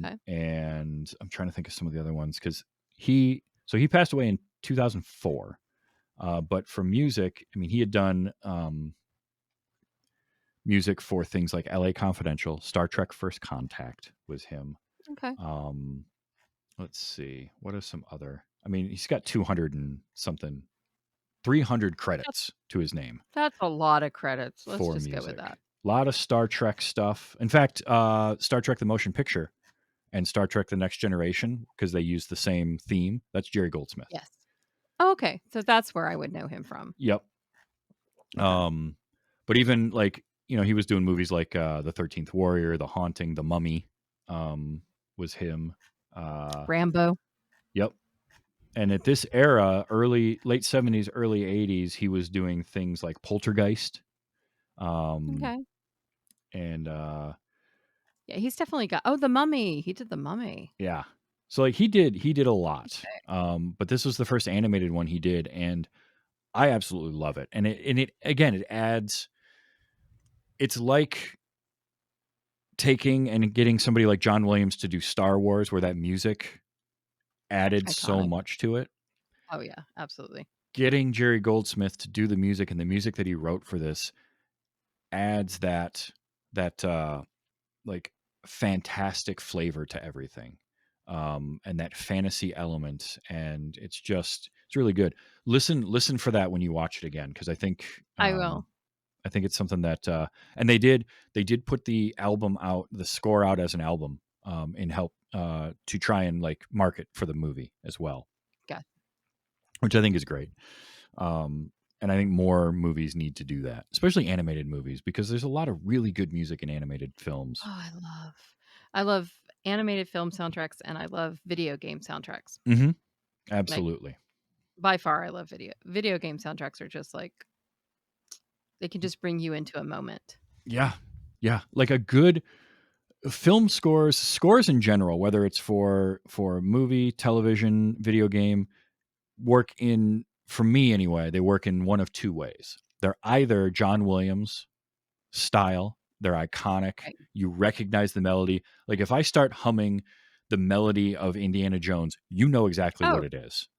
Okay. And I'm trying to think of some of the other ones because he passed away in 2004. But for music, I mean, he had done music for things like L.A. Confidential, Star Trek: First Contact was him. Okay. Um, let's see, what are some other? I mean, he's got 200 and something, 300 That's credits to his name that's a lot of credits. Let's for just go with that. music. A lot of Star Trek stuff. In fact, Star Trek: The Motion Picture and Star Trek: The Next Generation, because they use the same theme. That's Jerry Goldsmith. Yes. Oh, okay. So that's where I would know him from. Yep. Okay. But even like he was doing movies like The 13th Warrior, The Haunting, The Mummy, was him. Rambo. Yep. And at this era, late 70s, early 80s, he was doing things like Poltergeist. Um, Okay. and Yeah, he's definitely got. Oh, the Mummy. He did the Mummy. yeah. So like he did a lot. Okay. But this was the first animated one he did, and I absolutely love it. And it again, it adds. It's like taking and getting somebody like John Williams to do Star Wars, where that music added so Iconic. much to it. Oh yeah, absolutely. Getting Jerry Goldsmith to do the music and the music that he wrote for this adds that like fantastic flavor to everything. And that fantasy element, and it's really good. Listen for that when you watch it again, because I will. I think it's something that and they did put the album out, the score out as an album, in help to try and like market for the movie as well, Got. which I think is great. And I think more movies need to do that, especially animated movies, because there's a lot of really good music in animated films. Oh, I love animated film soundtracks, and I love video game soundtracks. Mm-hmm. Like Absolutely. by far, I love video game soundtracks. Are just like they can just bring you into a moment. Yeah. Yeah. Like a good film scores in general, whether it's for movie, television, video game, work in, for me anyway, they work in one of two ways. They're either John Williams style, they're iconic, Right. you recognize the melody. Like if I start humming the melody of Indiana Jones, you know exactly Oh, what it is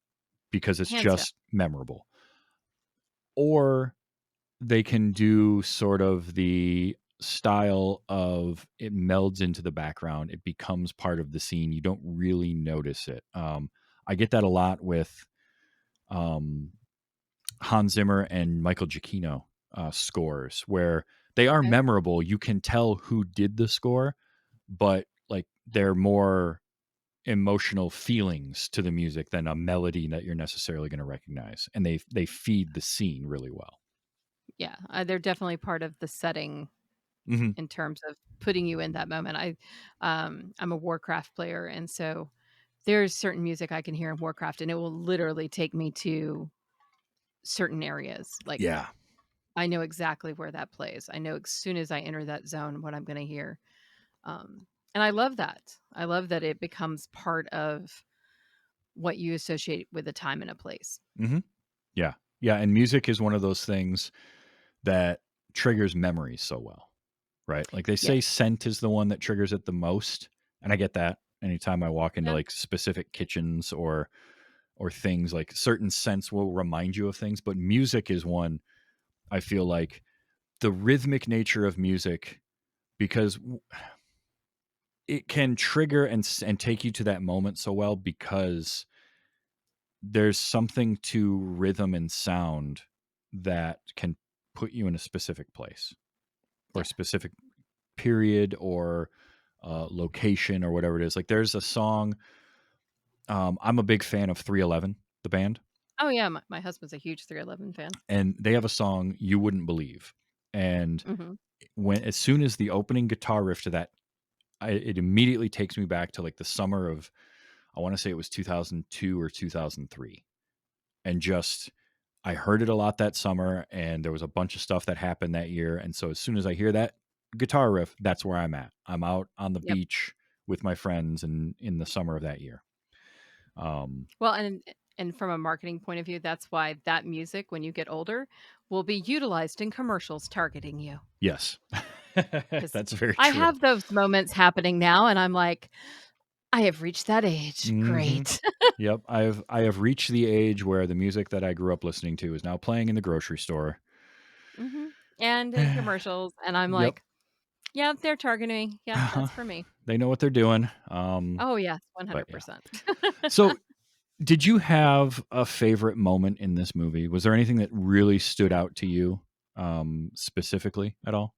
because it's hands down. just memorable. Or they can do sort of the style of it melds into the background, it becomes part of the scene, you don't really notice it. I get that a lot with um, Hans Zimmer and Michael Giacchino scores, where they are Okay. memorable, you can tell who did the score, but like they're more emotional feelings to the music than a melody that you're necessarily going to recognize, and they feed the scene really well. Yeah, they're definitely part of the setting Hmm. in terms of putting you in that moment. I'm a Warcraft player, and so there's certain music I can hear in Warcraft, and it will literally take me to certain areas. Like Yeah. I know exactly where that plays. I know as soon as I enter that zone what I'm going to hear. And I love that. I love that it becomes part of what you associate with a time and a place. Hmm. Yeah. Yeah. And music is one of those things that triggers memories so well. right? Like they say Yes. scent is the one that triggers it the most. And I get that anytime I walk into Yeah. like specific kitchens or things, like certain scents will remind you of things, but music is one. I feel like the rhythmic nature of music, because it can trigger and take you to that moment so well, because there's something to rhythm and sound that can put you in a specific place or a Yeah. specific period or location or whatever it is. Like there's a song. I'm a big fan of 311, the band, Oh yeah, my husband's a huge 311 fan. and they have a song "You Wouldn't Believe." And Hmm. as soon as the opening guitar riff to that, it immediately takes me back to like the summer of, I want to say it was 2002 or 2003, and just I heard it a lot that summer, and there was a bunch of stuff that happened that year, and so as soon as I hear that guitar riff, that's where I'm at. I'm out on the Yep. beach with my friends, and in the summer of that year. Um, Well, and from a marketing point of view, that's why that music, when you get older, will be utilized in commercials targeting you. yes, Because that's very I true. have those moments happening now, and I'm like, I have reached that age. Hmm. Great. Yep, I have reached the age where the music that I grew up listening to is now playing in the grocery store. Hmm. And in commercials, and I'm Yep. like, yeah, they're targeting me. Yeah, Uh-huh. that's for me. They know what they're doing. Oh yes, But yeah. 100%. So, did you have a favorite moment in this movie? Was there anything that really stood out to you, specifically at all?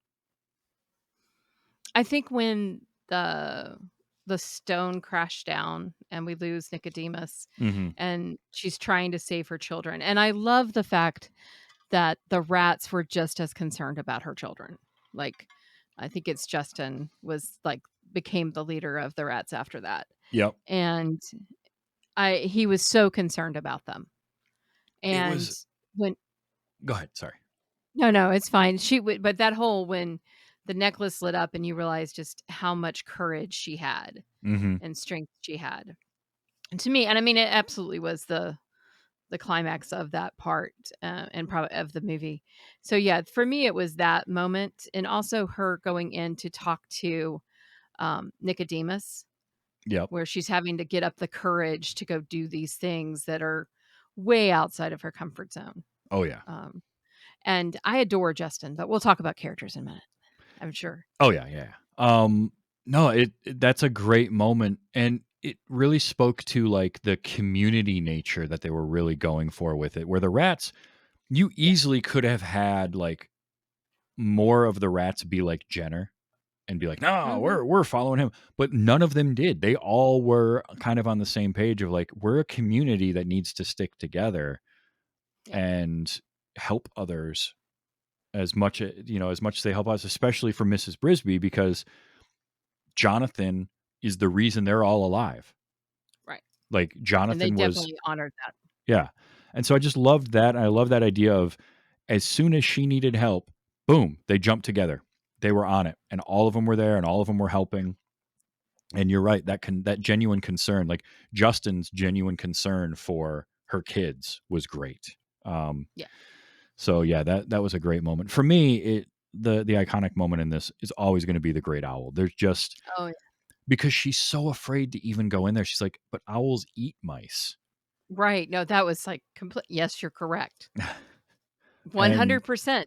I think when the stone crashed down and we lose Nicodemus Hmm. and she's trying to save her children. And I love the fact that the rats were just as concerned about her children. Like I think it's Justin was like became the leader of the rats after that. Yep. And he was so concerned about them. It And was. when Go ahead. Sorry. no, it's fine. She would, but that whole when the necklace lit up and you realize just how much courage she had Hmm. and strength she had. And to me, and I mean, it absolutely was the climax of that part and probably of the movie. So yeah, for me, it was that moment, and also her going in to talk to Nicodemus, Yep. where she's having to get up the courage to go do these things that are way outside of her comfort zone. Oh yeah. Um, and I adore Justin, but we'll talk about characters in a minute, I'm sure. Oh yeah. Yeah. No, that's a great moment, and it really spoke to like the community nature that they were really going for with it. Where the rats, you Yeah. easily could have had like more of the rats be like Jenner and be like, "No, Hmm. we're following him." But none of them did. They all were kind of on the same page of like, we're a community that needs to stick together Yeah. and help others as much as much as they help us, especially for Mrs. Brisby, because Jonathan is the reason they're all alive. Right. Like And they Jonathan was, definitely honored that. yeah. And so I just loved that. I love that idea of as soon as she needed help, boom, they jumped together. They were on it, and all of them were there, and all of them were helping. And you're right, that genuine concern, like Justin's genuine concern for her kids was great. Um, Yeah. so yeah, that was a great moment for me. The iconic moment in this is always going to be the great owl. There's just Oh, yeah. because she's so afraid to even go in there. She's like, but owls eat mice, Right. No, that was like complete. Yes, you're correct. and 100%.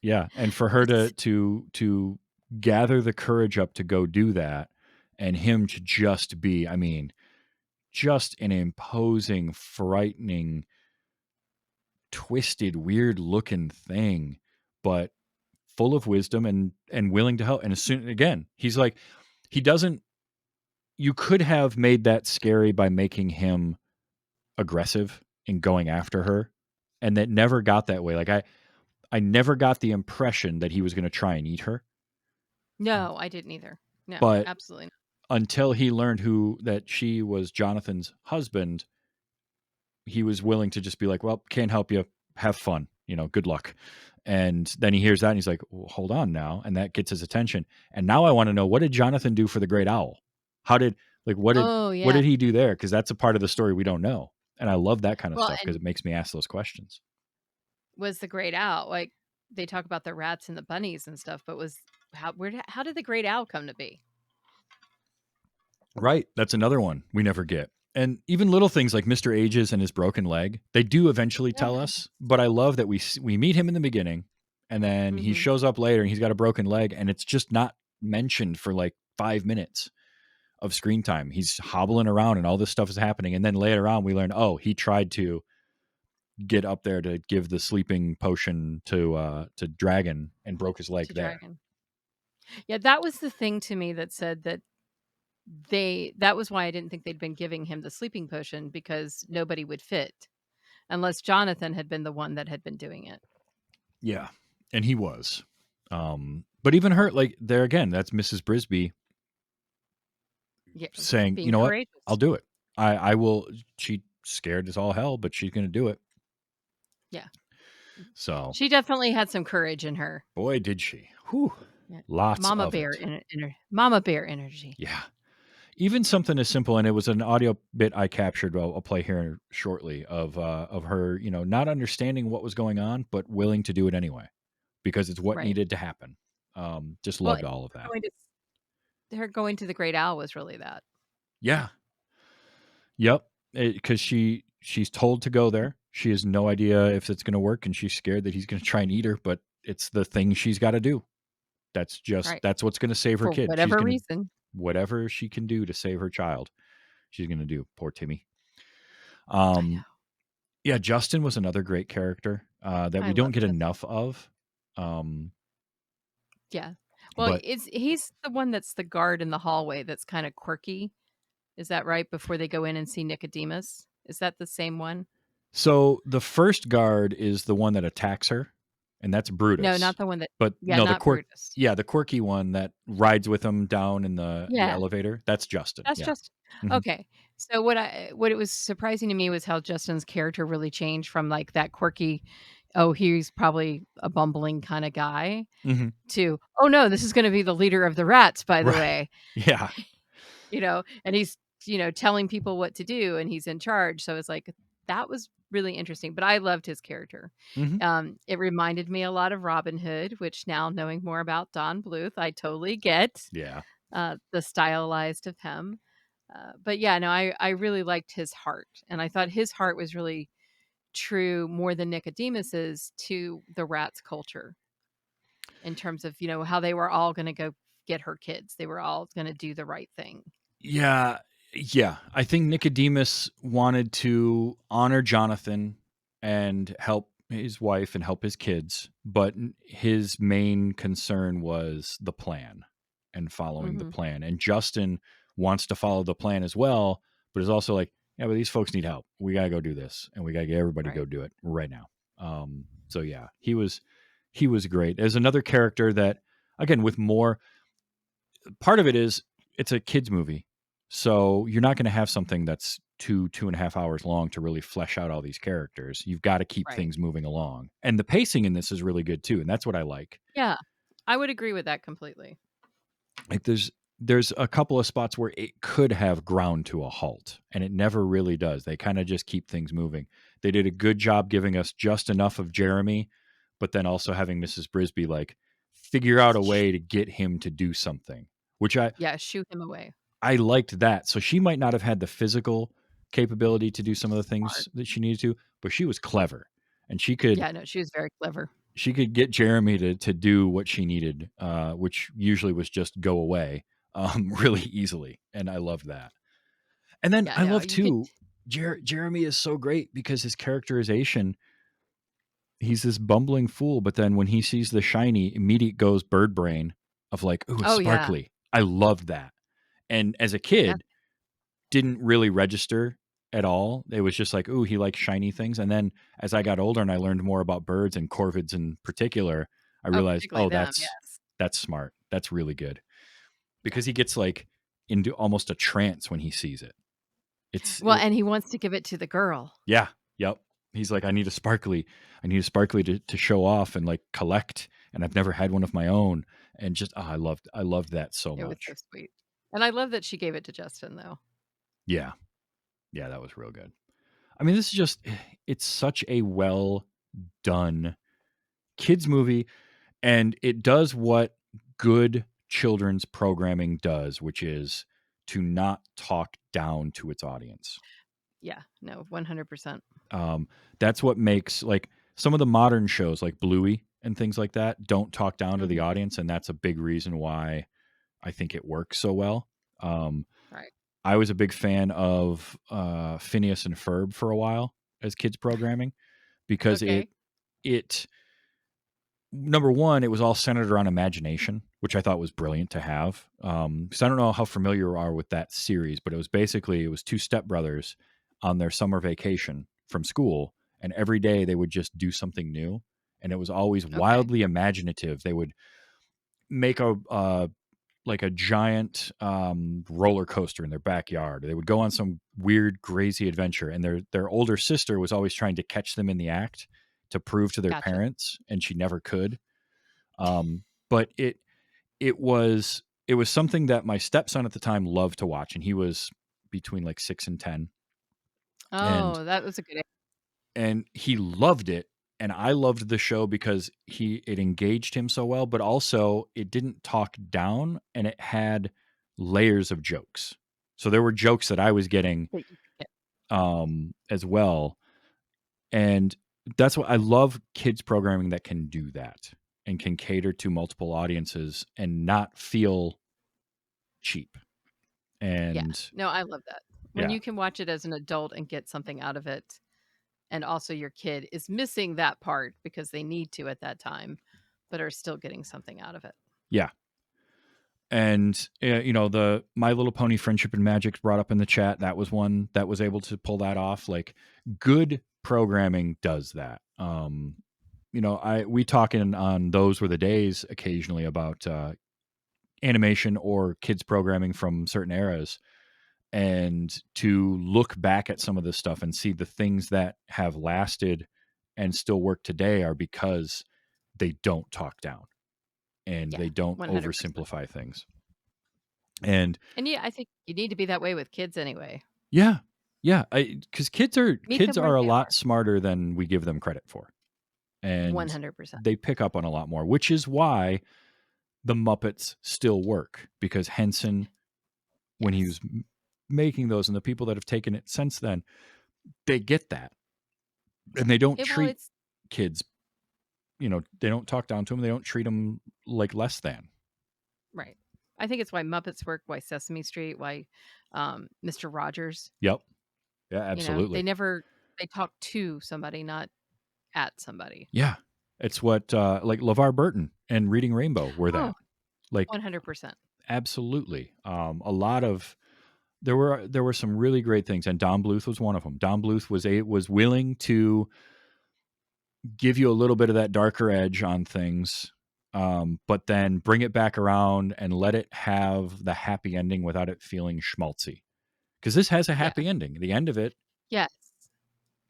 yeah, and for her to gather the courage up to go do that, and him to just be, I mean, just an imposing, frightening, twisted, weird looking thing, but full of wisdom and willing to help. And as soon again, he's like, he doesn't. You could have made that scary by making him aggressive in going after her, and that never got that way. Like I never got the impression that he was going to try and eat her, No, I didn't either. No, but absolutely not. until he learned who that she was Jonathan's husband, he was willing to just be like, "Well, can't help you. Have fun. Good luck." And then he hears that and he's like, well, "Hold on now," and that gets his attention. And now I want to know, what did Jonathan do for the great owl? How did like Oh, what yeah. did he do there? Because that's a part of the story we don't know. And I love that kind of Well, stuff because and it makes me ask those questions. was the great out like they talk about the rats and the bunnies and stuff, but how did the Great Owl come to be? Right. That's another one we never get. And even little things like Mr. Ages and his broken leg, they do eventually tell Yeah. us. But I love that we meet him in the beginning, and then he Hmm. shows up later and he's got a broken leg, and it's just not mentioned for like 5 minutes of screen time. He's hobbling around and all this stuff is happening, and then later on we learn, oh, he tried to get up there to give the sleeping potion to Dragon and broke his leg To there. Dragon. Yeah, that was the thing to me that said that that was why I didn't think they'd been giving him the sleeping potion, because nobody would fit unless Jonathan had been the one that had been doing it. Yeah, and he was. But even her, like there again, that's Mrs. Brisby Yeah, saying, being you know what, courageous. I'll do it. I will. She scared as all hell, but she's going to do it. Yeah. So She definitely had some courage in her. boy, did she. Whew. Yeah. Lots Mama of bear it. in her. Mama bear energy. Yeah. Even something as simple, and it was an audio bit I captured. I'll play here shortly of her, not understanding what was going on, but willing to do it anyway because it's what Right. needed to happen. Just Well, loved all of that. her going to the Great Owl was really that. Yeah. Yep. Because she's told to go there. She has no idea if it's going to work, and she's scared that he's going to try and eat her. But it's the thing she's got to do. That's just Right. that's what's going to save her For kid. whatever She's gonna, reason. whatever she can do to save her child, she's going to do. Poor Timmy. I know. Yeah, Justin was another great character that I we don't love get Justin. enough of. Yeah. Well, But he's the one that's the guard in the hallway that's kind of quirky. Is that right? Before they go in and see Nicodemus? Is that the same one? so the first guard is the one that attacks her, and that's Brutus. No, not the one that. But Yeah, no, not Brutus. the quirky one that rides with him down in the Yeah. elevator. That's Justin. That's Yeah. just okay. So what it was surprising to me was how Justin's character really changed from like that quirky, oh, he's probably a bumbling kind of guy, Mhm. to, oh no, this is going to be the leader of the rats, by the Right. way. Yeah. And he's telling people what to do, and he's in charge. So it's like that was really interesting. But I loved his character. Mhm. It reminded me a lot of Robin Hood, which now knowing more about Don Bluth, I totally get. Yeah. The stylized of him. But yeah, no, I really liked his heart. And I thought his heart was really true more than Nicodemus's to the rats culture in terms of, how they were all going to go get her kids. They were all going to do the right thing. Yeah. Yeah. I think Nicodemus wanted to honor Jonathan and help his wife and help his kids, but his main concern was the plan and following the Mhm. plan. And Justin wants to follow the plan as well, but is also like, yeah, but these folks need help. We got to go do this, and we got to get everybody to go Right. do it right now. So yeah, he was great. There's another character that, again, with more, part of it is it's a kids movie, so you're not going to have something that's 2.5 hours long to really flesh out all these characters. You've got to keep Right. things moving along, and the pacing in this is really good too, and that's what I like. Yeah, I would agree with that completely. Like there's a couple of spots where it could have ground to a halt, and it never really does. They kind of just keep things moving. They did a good job giving us just enough of Jeremy, but then also having Mrs. Brisby like figure out a way to get him to do something, which Yeah, shoot him away. I liked that. So she might not have had the physical capability to do some of the things that she needed to, but she was clever, and she could Yeah, no, she was very clever. get Jeremy to do what she needed, which usually was just go away, really easily, and I loved that. And then Yeah, I no, love you too, Jeremy is so great because his characterization, he's this bumbling fool, but then when he sees the shiny, immediate goes bird brain of like, ooh, it's Oh, yeah. sparkly. I loved that. And as a kid, didn't really register at all. It was just like, ooh, he likes shiny things. And then as I got older and I learned more about birds and corvids in particular, I realized, particularly oh, them, yes. that's smart. That's really good. Because he gets like into almost a trance when he sees it. Well, and he wants to give it to the girl. Yeah. Yep. He's like, I need a sparkly to show off and like collect. And I've never had one of my own. And just, I loved that so It was much. so sweet. And I love that she gave it to Justin, though. Yeah. Yeah, that was real good. I mean, this is just, it's such a well done kids movie, and it does what good children's programming does, which is to not talk down to its audience. Yeah, no, 100%. That's what makes, like, some of the modern shows like Bluey and things like that don't talk down to the Mhm. audience, and that's a big reason why I think it works so well. Right. I was a big fan of Phineas and Ferb for a while as kids programming because Okay. it number one, it was all centered around imagination, which I thought was brilliant to have. Because I don't know how familiar you are with that series, but it was two stepbrothers on their summer vacation from school, and every day they would just do something new, and it was always Okay. wildly imaginative. They would make a like a giant roller coaster in their backyard. They would go on some weird, crazy adventure, and their older sister was always trying to catch them in the act to prove to their Gotcha. parents, and she never could. But it was something that my stepson at the time loved to watch, and he was between like 6 and 10, and Oh, that was a good he loved it, and I loved the show because it engaged him so well, but also it didn't talk down, and it had layers of jokes. So there were jokes that I was getting that you could get. as well, and that's what I love, kids programming that can do that and can cater to multiple audiences and not feel cheap. Yeah. And No, I love that. When yeah, you can watch it as an adult and get something out of it, and also your kid is missing that part because they need to at that time, but are still getting something out of it. yeah. And the My Little Pony Friendship and Magic brought up in the chat, that was one that was able to pull that off. Like, good programming does that. We talk on Those Were the Days occasionally about animation or kids programming from certain eras, and to look back at some of this stuff and see the things that have lasted and still work today are because they don't talk down and Yeah, they don't 100%. oversimplify things. And And yeah, I think you need to be that way with kids anyway. yeah, yeah, because kids are Meet them where a they lot are. smarter than we give them credit for, and 100%. they pick up on a lot more, which is why the Muppets still work, because Henson, when he Yes. was making those, and the people that have taken it since then, they get that, and they don't Well, treat it's kids, they don't talk down to them, they don't treat them like less than. right. I think it's why Muppets work, why Sesame Street, why Mr. Rogers. Yep. Yeah, They absolutely. never they talk to somebody, not at somebody. Yeah. It's what like LeVar Burton and Reading Rainbow were Oh, that. Like, 100%. absolutely. A lot of there were some really great things, and Don Bluth was one of them. Don Bluth was willing to give you a little bit of that darker edge on things, but then bring it back around and let it have the happy ending without it feeling schmaltzy. Because this has a Yeah. happy ending. The end of it, Yes.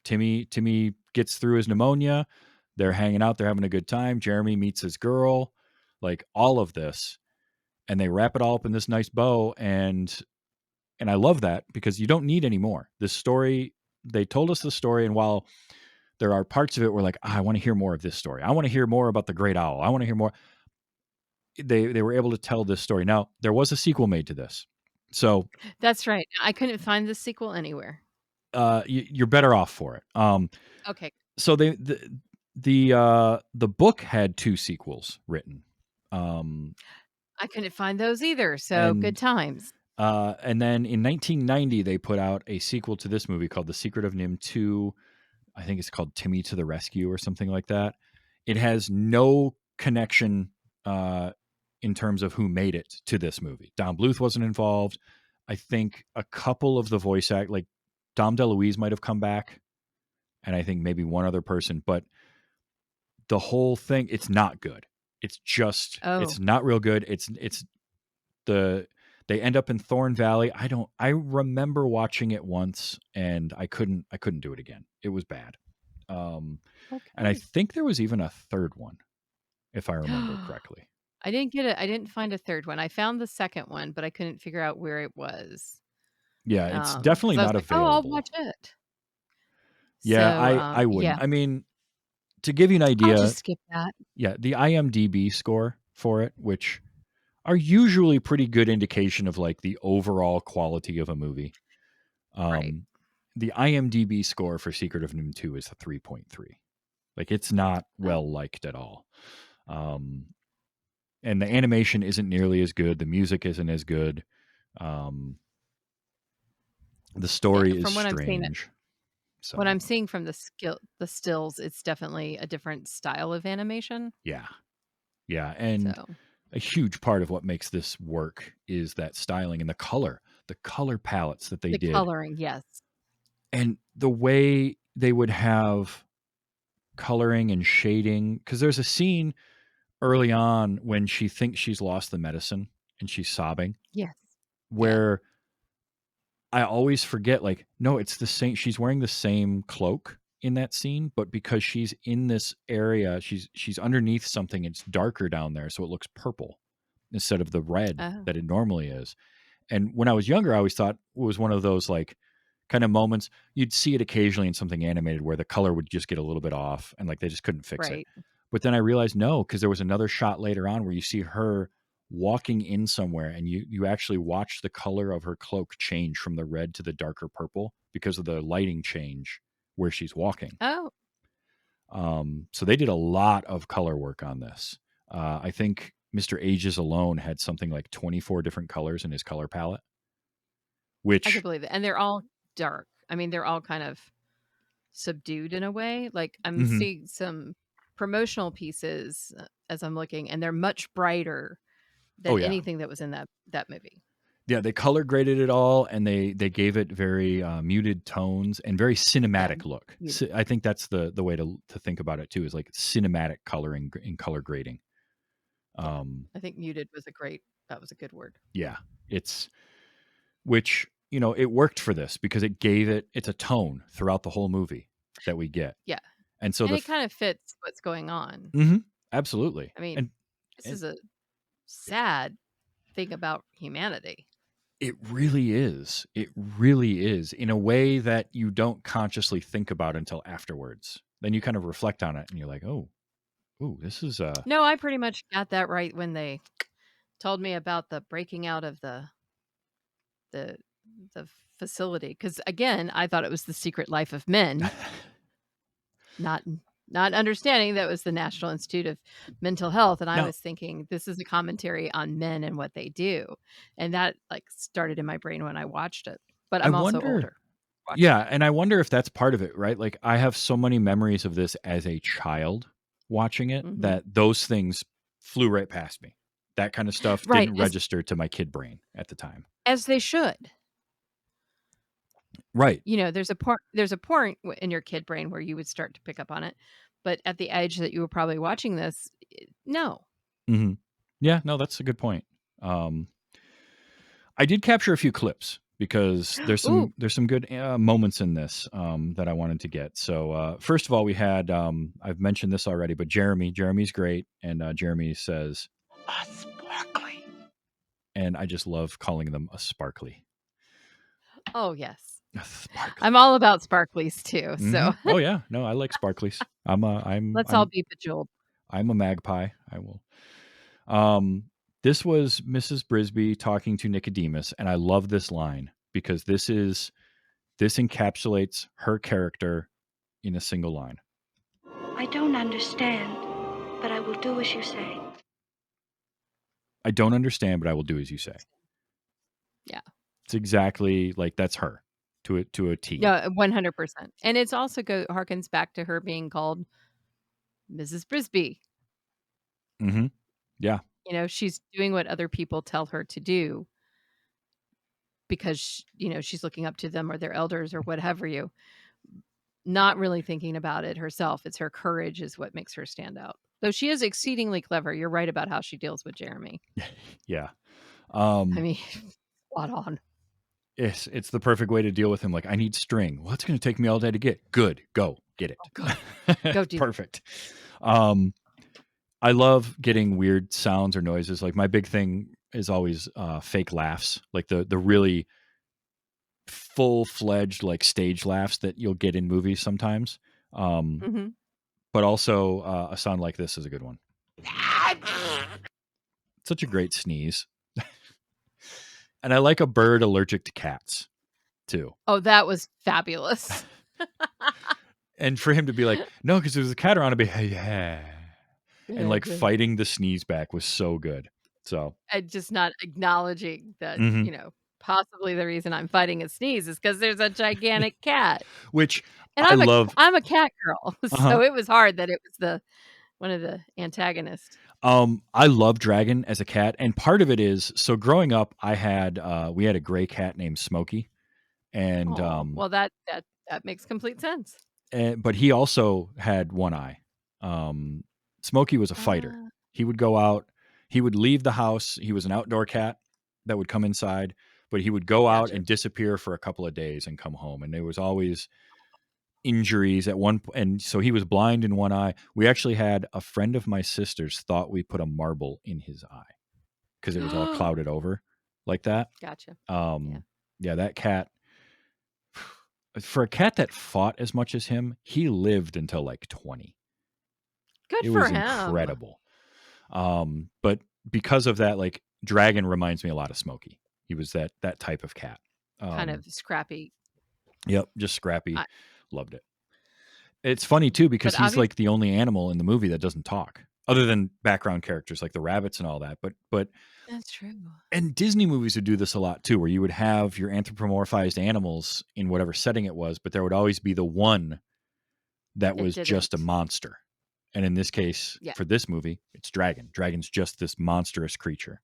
Timmy gets through his pneumonia. They're hanging out. They're having a good time. Jeremy meets his girl. Like, all of this, and they wrap it all up in this nice bow. And I love that, because you don't need any more. This story, they told us the story, and while there are parts of it where, like, I want to hear more of this story. I want to hear more about the great owl. I want to hear more. They were able to tell this story. Now, there was a sequel made to this, so That's right. I couldn't find the sequel anywhere. you're better off for it. Okay. So the book had two sequels written, um, I couldn't find those either. So good and times. and then in 1990 they put out a sequel to this movie called The Secret of Nim 2. I think it's called Timmy to the Rescue or something like that. It has no connection in terms of who made it to this movie. Don Bluth wasn't involved. I think a couple of the voice act, like Dom DeLuise, might have come back, and I think maybe one other person, but the whole thing, it's not good. Oh, It's not real good. The They end up in Thorn Valley. I remember watching it once, and I couldn't do it again. It was bad. And I okay. think there was even a third one, if I remember correctly. I didn't get it. I didn't find a third one. I found the second one, but I couldn't figure out where it was. Yeah, it's definitely Because I was not like, "Oh, I'll available. watch it." Yeah, So, I wouldn't. yeah, I mean, to give you an I'll idea, just skip that. yeah, the IMDb score for it, which are usually pretty good indication of like the overall quality of a movie. Right. The IMDb score for Secret of NIMH 2 is a 3.3. Like it's not Oh. well liked at all. And the animation isn't nearly as good. The music isn't as good. The story is From what I'm seeing, strange. So what I'm seeing from the stills, it's definitely a different style of animation. yeah, and So a huge part of what makes this work is that styling and the color palettes that they the did, coloring, yes. and the way they would have coloring and shading. Because there's a scene early on when she thinks she's lost the medicine and she's sobbing, Yes. where I always forget, like, no, it's the same. She's wearing the same cloak in that scene, but because she's in this area, she's underneath something. It's darker down there, so it looks purple instead of the red Oh. that it normally is. And when I was younger, I always thought it was one of those like kind of moments you'd see it occasionally in something animated where the color would just get a little bit off and like they just couldn't fix it. Right. But then I realized no, because there was another shot later on where you see her walking in somewhere and you actually watch the color of her cloak change from the red to the darker purple because of the lighting change where she's walking. Oh, So they did a lot of color work on this. I think Mr. Ages alone had something like 24 different colors in his color palette, I which could believe it. And they're all dark. I mean, they're all kind of subdued in a way. Like I'm Mhm. seeing some promotional pieces as I'm looking, and they're much brighter than Oh, yeah. anything that was in that movie. Yeah, they color graded it all, and they gave it very muted tones and very cinematic look. muted. I think that's the way to think about it too, is like cinematic coloring and color grading. Yeah. I think muted was that was a good word. Yeah, it's which it worked for this because it's a tone throughout the whole movie that we get. Yeah. And so And it kind of fits what's going on. Absolutely. I mean, and this is a sad thing about humanity. it really is. It really is, in a way that you don't consciously think about until afterwards. Then you kind of reflect on it and you're like, oh, this is No, I pretty much got that right when they told me about the breaking out of the facility, because again, I thought it was The Secret Life of Men, not understanding that it was the National Institute of Mental Health, and I No. was thinking this is a commentary on men and what they do, and that like started in my brain when I watched it. But I'm also older. Yeah, and I wonder if that's part of it, right? Like I have so many memories of this as a child watching it Mhm. that those things flew right past me. That kind of stuff Right, didn't register to my kid brain at the time. as they should. Right. There's a point in your kid brain where you would start to pick up on it, but at the age that you were probably watching this, no. Mm-hmm. Yeah, no, that's a good point. I did capture a few clips because there's some good moments in this that I wanted to get. So first of all, we had I've mentioned this already, but Jeremy's great, and Jeremy says A sparkly. and I just love calling them a sparkly. Oh yes. Sparkly. I'm all about sparklies too. So oh yeah, no, I like sparklies. let's all be bejeweled. I'm a magpie. I will. This was Mrs. Brisby talking to Nicodemus, and I love this line because this encapsulates her character in a single line. I don't understand, but I will do as you say. I don't understand, but I will do as you say. Yeah. It's exactly like that's her to a T. Yeah, 100%. And it's also harkens back to her being called Mrs. Brisby. Mm-hmm. Yeah. She's doing what other people tell her to do because, she's looking up to them or their elders or whatever not really thinking about it herself. It's her courage is what makes her stand out. Though she is exceedingly clever. You're right about how she deals with Jeremy. Yeah. I mean, spot on. It's the perfect way to deal with him. Like, I need string. Well, it's going to take me all day to get. Good. Go get it. Go do Perfect. I love getting weird sounds or noises. Like my big thing is always fake laughs, like the really full-fledged like stage laughs that you'll get in movies sometimes. But also a sound like this is a good one. Such a great sneeze. And I like a bird allergic to cats too. Oh, that was fabulous. And for him to be like, no, because there's a cat around, and be, hey, yeah. And like fighting the sneeze back was so good. So, And just not acknowledging that, Mhm. possibly the reason I'm fighting a sneeze is because there's a gigantic cat. which And I love. I'm a cat girl, Uh-huh. so it was hard that it was one of the antagonists. I love Dragon as a cat, and part of it is so growing up, we had a gray cat named Smokey, and Aw, well, that makes complete sense. but he also had one eye. Smokey was a fighter. Ah, He would go out. He would leave the house. He was an outdoor cat that would come inside, but he would go out Gotcha. and disappear for a couple of days and come home. And there was always injuries at one point, and so he was blind in one eye. We actually had a friend of my sister's thought we put a marble in his eye because it was all clouded over like that. Gotcha. Yeah, that cat. For a cat that fought as much as him, he lived until like 20. Good It for was him. incredible. But because of that, like Dragon reminds me a lot of Smokey. He was that type of cat. Kind of scrappy. Yep, just scrappy. I- Loved it. It's funny too because But he's like the only animal in the movie that doesn't talk, other than background characters like the rabbits and all that. But That's true. and Disney movies would do this a lot too, where you would have your anthropomorphized animals in whatever setting it was, but there would always be the one that It was just a didn't. monster. And in this case, Yeah. for this movie, it's Dragon. Dragon's just this monstrous creature.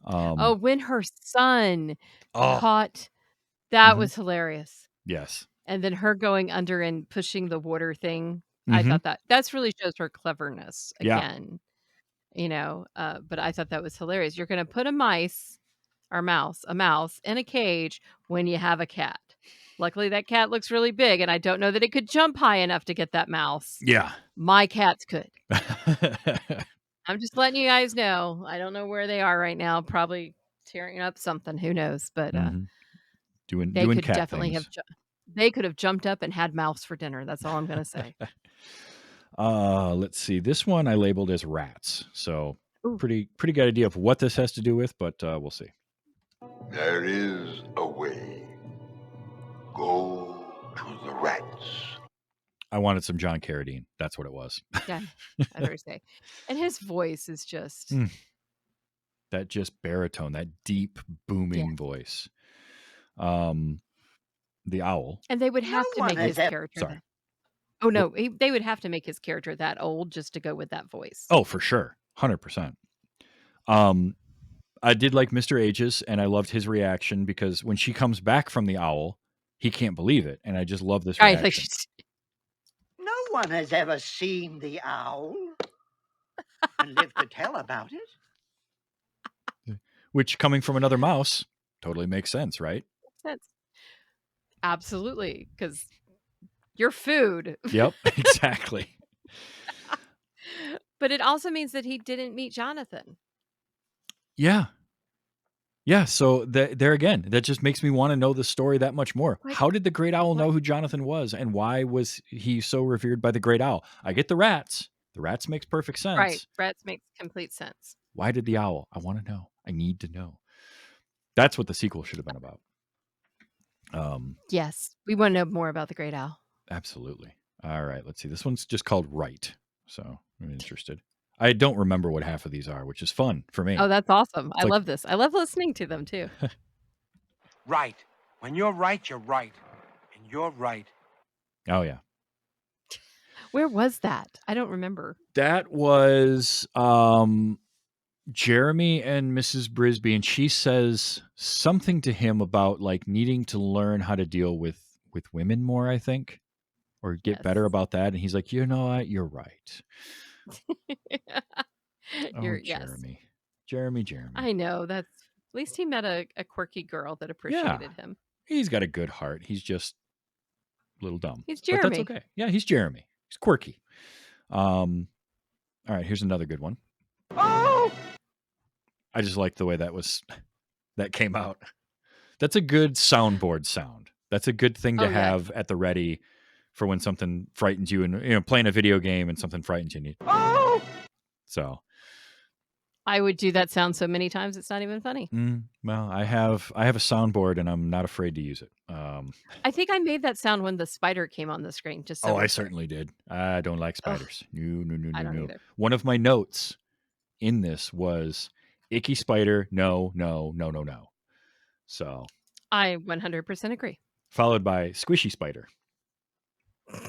Oh, when her son Oh, caught, that Mhm. was hilarious. yes. And then her going under and pushing the water thing. I Mhm. thought that's really shows her cleverness Yeah. again. But I thought that was hilarious. You're going to put a mouse in a cage when you have a cat. Luckily, that cat looks really big, and I don't know that it could jump high enough to get that mouse. Yeah. My cats could. I'm just letting you guys know. I don't know where they are right now. Probably tearing up something. Who knows? But Mhm. Doing they could cat definitely things. they could have jumped up and had mouse for dinner. That's all I'm going to say. Let's see. This one I labeled as rats. So Ooh. pretty good idea of what this has to do with, but we'll see. There is a way. Go to the rats. I wanted some John Carradine. That's what it was. Yeah, I better say. And his voice is just That just baritone, that deep booming voice. The owl. and they would have to make his character. Sorry. Oh no, they would have to make his character that old just to go with that voice. Oh, for sure. 100%. I did like Mr. Ages, and I loved his reaction because when she comes back from the owl, he can't believe it. And I just love this Right, reaction. like she's, No one has ever seen the owl and lived to tell about it. Which, coming from another mouse, totally makes sense, right? sense. Absolutely, because your food. Yep, exactly. But it also means that he didn't meet Jonathan. Yeah. Yeah, so there again, that just makes me want to know the story that much more. What? How did the Great Owl know What? who Jonathan was, and why was he so revered by the Great Owl? I get the rats. The rats makes perfect sense. Right, rats makes complete sense. Why did the owl? I want to know. I need to know. That's what the sequel should have been about. Yes, we want to know more about the Great Owl. Absolutely. All right, let's see. This one's just called Right, so I'm interested. I don't remember what half of these are, which is fun for me. Oh, that's awesome. I like- love this. I love listening to them too. Right. When you're right, you're right. And you're right. Oh yeah. Where was that? I don't remember. That was Jeremy and Mrs. Brisby, and she says something to him about like needing to learn how to deal with women more, I think, or get better Yes. about that. And he's like, you know what, you're right. You're, Oh, yes. Jeremy. I know. That's at least he met a quirky girl that appreciated him. He's got a good heart. He's just a little dumb. He's But Jeremy. that's okay. Yeah, he's Jeremy. He's quirky. All right, here's another good one. Oh! I just like the way that came out. That's a good soundboard sound. That's a good thing to Oh, yeah. have at the ready for when something frightens you, and playing a video game and something frightens you. Oh! So I would do that sound so many times it's not even funny. Well, I have a soundboard and I'm not afraid to use it. I think I made that sound when the spider came on the screen. Just so Oh, we're I clear. certainly did. I don't like Ugh, spiders. No, I don't no. either. One of my notes in this was icky spider. No. So I 100% agree. followed by squishy spider.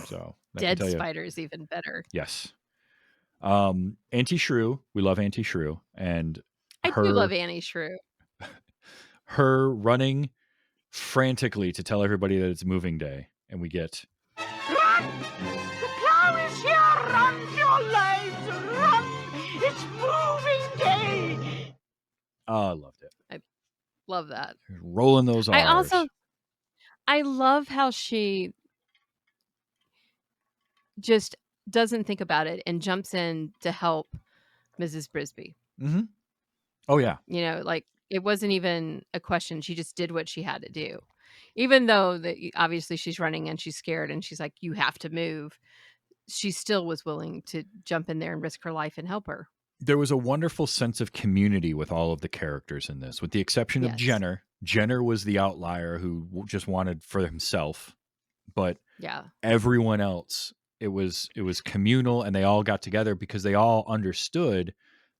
So that can Dead tell you. spider is even better. Yes. Auntie Shrew. We love Auntie Shrew, and I do love Annie Shrew. her running frantically to tell everybody that it's moving day, and we get Run! The plow is here! Run for your lives! Run! It's moving day! oh, I loved it. Love that. Rolling those R's. I love how she just doesn't think about it and jumps in to help Mrs. Brisby. Mm-hmm. Oh yeah. You know, like it wasn't even a question. She just did what she had to do. Even though that obviously she's running and she's scared and she's like, you have to move. She still was willing to jump in there and risk her life and help her. There was a wonderful sense of community with all of the characters in this, with the exception of Yes. Jenner. Jenner was the outlier who just wanted for himself, but Yeah. everyone else, it was communal, and they all got together because they all understood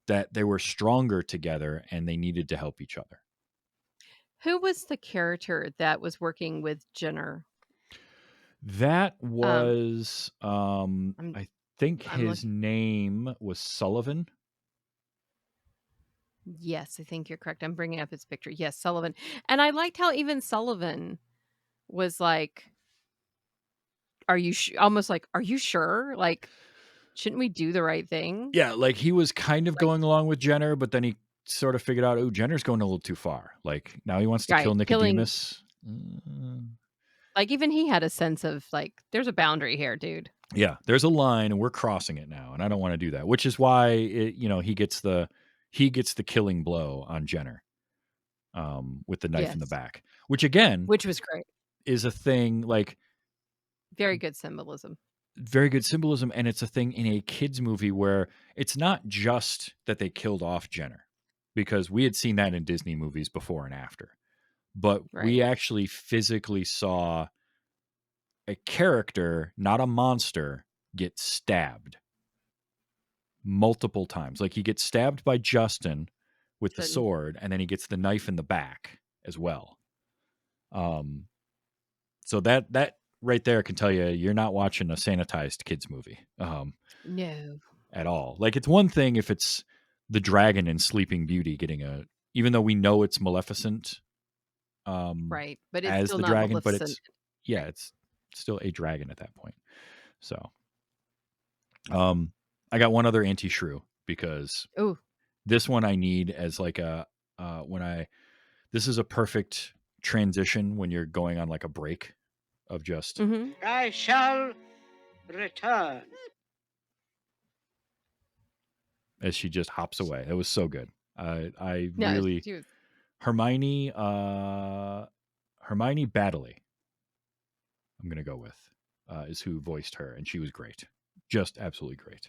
that they were stronger together and they needed to help each other. Who was the character that was working with Jenner? That was, I think I'm his name was Sullivan. Yes, I think you're correct. I'm bringing up his picture. Yes, Sullivan. And I liked how even Sullivan was like, are you almost like, are you sure? Like, shouldn't we do the right thing? Yeah, like he was kind of going along with Jenner, but then he sort of figured out, oh, Jenner's going a little too far. Like now he wants to kill Nicodemus. Like even he had a sense of like, there's a boundary here, dude. Yeah, there's a line and we're crossing it now, and I don't want to do that. Which is why he gets the killing blow on Jenner, with the knife in the back. Which was great. Is a thing like very good symbolism. Very good symbolism, and it's a thing in a kids movie where it's not just that they killed off Jenner, because we had seen that in Disney movies before and after, but we actually physically saw a character, not a monster, get stabbed multiple times. Like he gets stabbed by Justin with the sword, and then he gets the knife in the back as well. So that right there can tell you you're not watching a sanitized kids movie. No. At all. Like it's one thing if it's the dragon in Sleeping Beauty getting even though we know it's Maleficent, right, but it's as still the not dragon, Maleficent. but it's still a dragon at that point. So, I got one other Auntie Shrew because this one I need as like this is a perfect transition when you're going on like a break of just I shall return. As she just hops away. It was so good. I No, really she was- Hermione Baddeley, I'm gonna go with, is who voiced her, and she was great. Just absolutely great.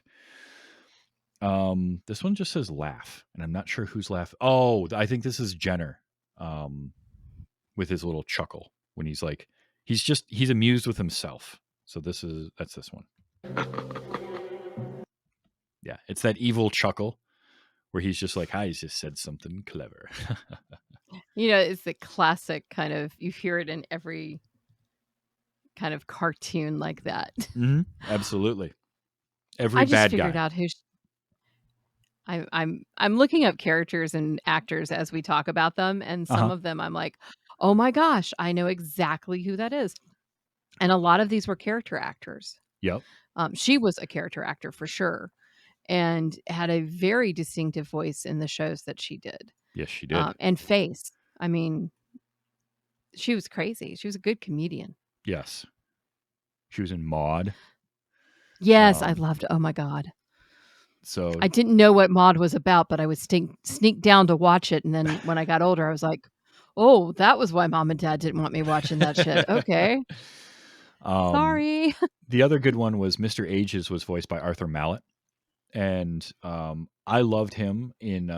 This one just says laugh, and I'm not sure who's laugh. Oh, I think this is Jenner, with his little chuckle when he's like, he's amused with himself. So that's this one. Yeah, it's that evil chuckle where he's just like, I just said something clever. it's the classic kind of, you hear it in every kind of cartoon like that. Mm-hmm. Absolutely. Every I just bad figured guy. out who. I'm looking up characters and actors as we talk about them, and some of them I'm like, oh my gosh, I know exactly who that is. And a lot of these were character actors. Yep. She was a character actor for sure, and had a very distinctive voice in the shows that she did. Yes, she did. And face. I mean, she was crazy. She was a good comedian. Yes. She was in Maude. Yes, I loved. Oh my God. So I didn't know what Maude was about, but I would sneak down to watch it, and then when I got older, I was like, "Oh, that was why Mom and Dad didn't want me watching that shit." Okay, sorry. The other good one was Mr. Ages was voiced by Arthur Mallet, and I loved him in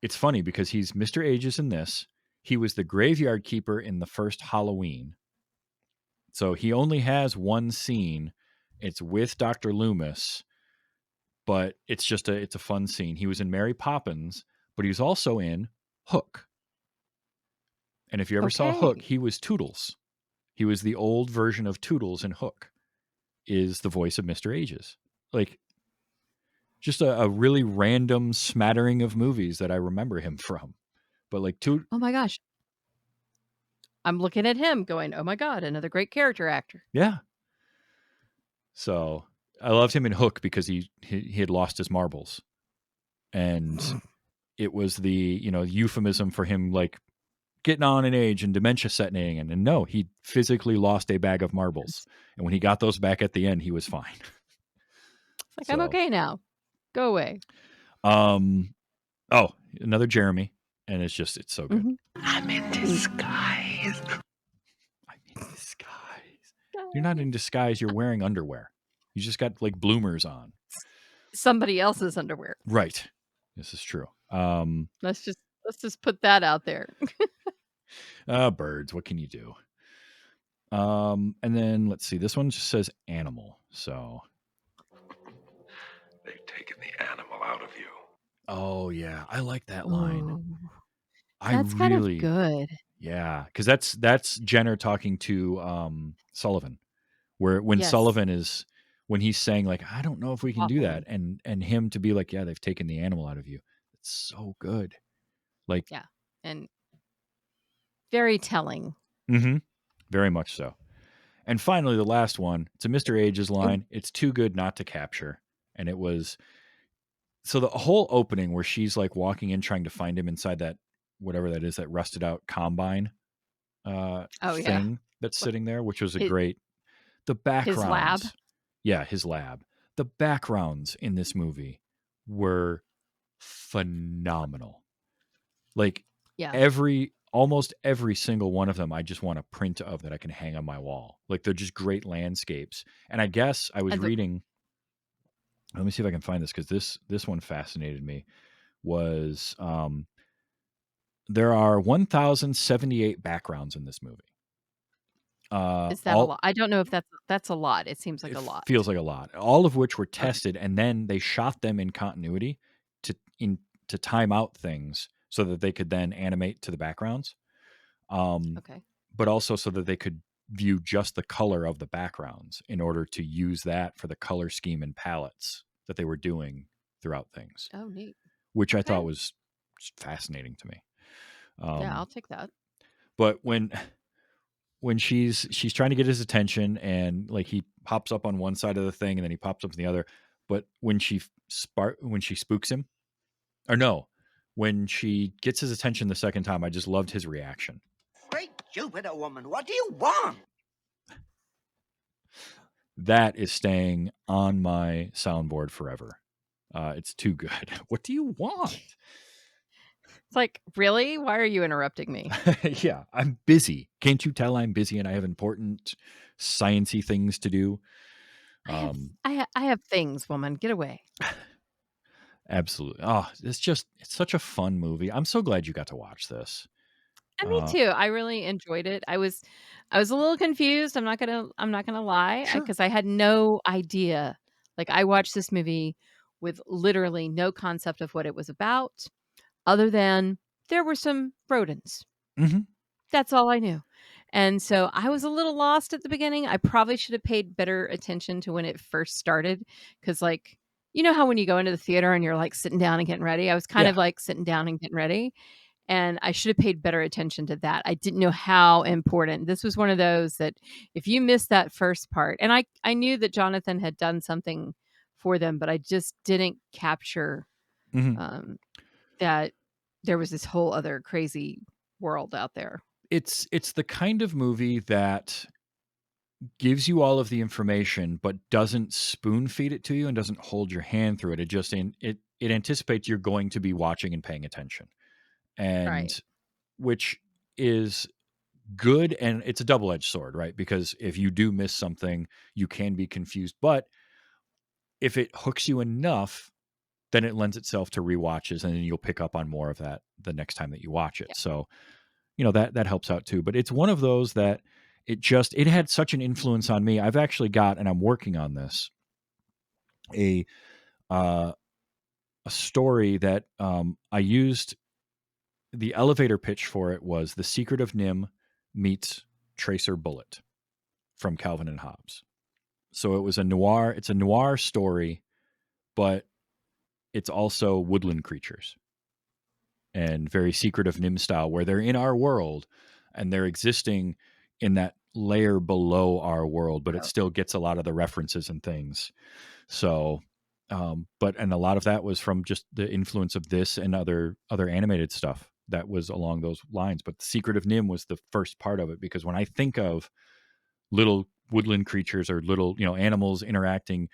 it's funny because he's Mr. Ages in this. He was the graveyard keeper in the first Halloween. So he only has one scene. It's with Dr. Loomis, but it's a fun scene. He was in Mary Poppins, but he was also in Hook. And if you ever saw Hook, Okay. he was Toodles. He was the old version of Toodles in Hook, is the voice of Mr. Ages. Like, just a really random smattering of movies that I remember him from. But like Oh my gosh. I'm looking at him going, oh my God, another great character actor. yeah. So I loved him in Hook because he had lost his marbles. And it was the, euphemism for him like getting on in age and dementia setting in. And no, he physically lost a bag of marbles. And when he got those back at the end, he was fine. It's like, I'm okay now. Go away. Oh, another Jeremy. And it's so good. Mhm. I'm in disguise. I'm in disguise. You're not in disguise. You're wearing underwear. You just got like bloomers on. Somebody else's underwear. Right. This is true. Let's just put that out there. Birds. What can you do? And then let's see. This one just says animal. So. They've taken the animal out of you. Oh yeah, I like that line. Ooh, I that's kind of really, good. yeah, because that's Jenner talking to Sullivan, where when Yes. Sullivan is when he's saying like, I don't know if we can do that, Waffling. and him to be like, yeah, they've taken the animal out of you. It's so good. Like, Yeah. And very telling. very much so. And finally, the last one. It's a Mr. Ages line. It's too good not to capture, and it was. So the whole opening where she's like walking in trying to find him inside that whatever that is, that rusted out combine Oh yeah. thing that's sitting there, which was a His- great the His lab. backgrounds. Yeah, his lab. The backgrounds in this movie were phenomenal. Like Yeah. almost every single one of them I just want a print of that I can hang on my wall. Like they're just great landscapes. And I guess I was And the- reading, let me see if I can find this because this one fascinated me. Was there are 1,078 backgrounds in this movie. Is that a lot? I don't know if that's a lot. It seems like a lot. Feels like a lot. All of which were tested, and then they shot them in continuity to time out things so that they could then animate to the backgrounds. Okay. But also so that they could view just the color of the backgrounds in order to use that for the color scheme and palettes that they were doing throughout things. Oh, neat. Which I Okay. thought was just fascinating to me. Yeah, I'll take that. But when she's trying to get his attention and like he pops up on one side of the thing and then he pops up on the other, but when she spooks him, or no, when she gets his attention the second time, I just loved his reaction. Great Jupiter, woman, what do you want? That is staying on my soundboard forever. It's too good. What do you want? It's like, really? Why are you interrupting me? Yeah, I'm busy. Can't you tell I'm busy and I have important sciencey things to do? I have things, woman. Get away. Absolutely. Oh, it's such a fun movie. I'm so glad you got to watch this. And me too. I really enjoyed it. I was a little confused. I'm not gonna lie, Sure. because I had no idea. Like, I watched this movie with literally no concept of what it was about, other than there were some rodents. Mhm. That's all I knew. And so I was a little lost at the beginning. I probably should have paid better attention to when it first started, because, like, you know how when you go into the theater and you're like sitting down and getting ready? I was kind Yeah. of like sitting down and getting ready. And I should have paid better attention to that. I didn't know how important. This was one of those that if you missed that first part, and I knew that Jonathan had done something for them, but I just didn't capture Mhm. that there was this whole other crazy world out there. It's the kind of movie that gives you all of the information but doesn't spoon feed it to you and doesn't hold your hand through it. It just it anticipates you're going to be watching and paying attention. And Right. which is good, and it's a double-edged sword, right? Because if you do miss something, you can be confused, but if it hooks you enough, then it lends itself to rewatches, and then you'll pick up on more of that the next time that you watch it. Yeah. So, that helps out too. But it's one of those that it had such an influence on me. I've actually got, and I'm working on this, a story that I used. The elevator pitch for it was The Secret of Nim meets Tracer Bullet from Calvin and Hobbes. So it's a noir story, but it's also woodland creatures and very Secret of Nim style, where they're in our world and they're existing in that layer below our world, but it still gets a lot of the references and things. So, and a lot of that was from just the influence of this and other animated stuff that was along those lines. But The Secret of Nim was the first part of it, because when I think of little woodland creatures or little, animals interacting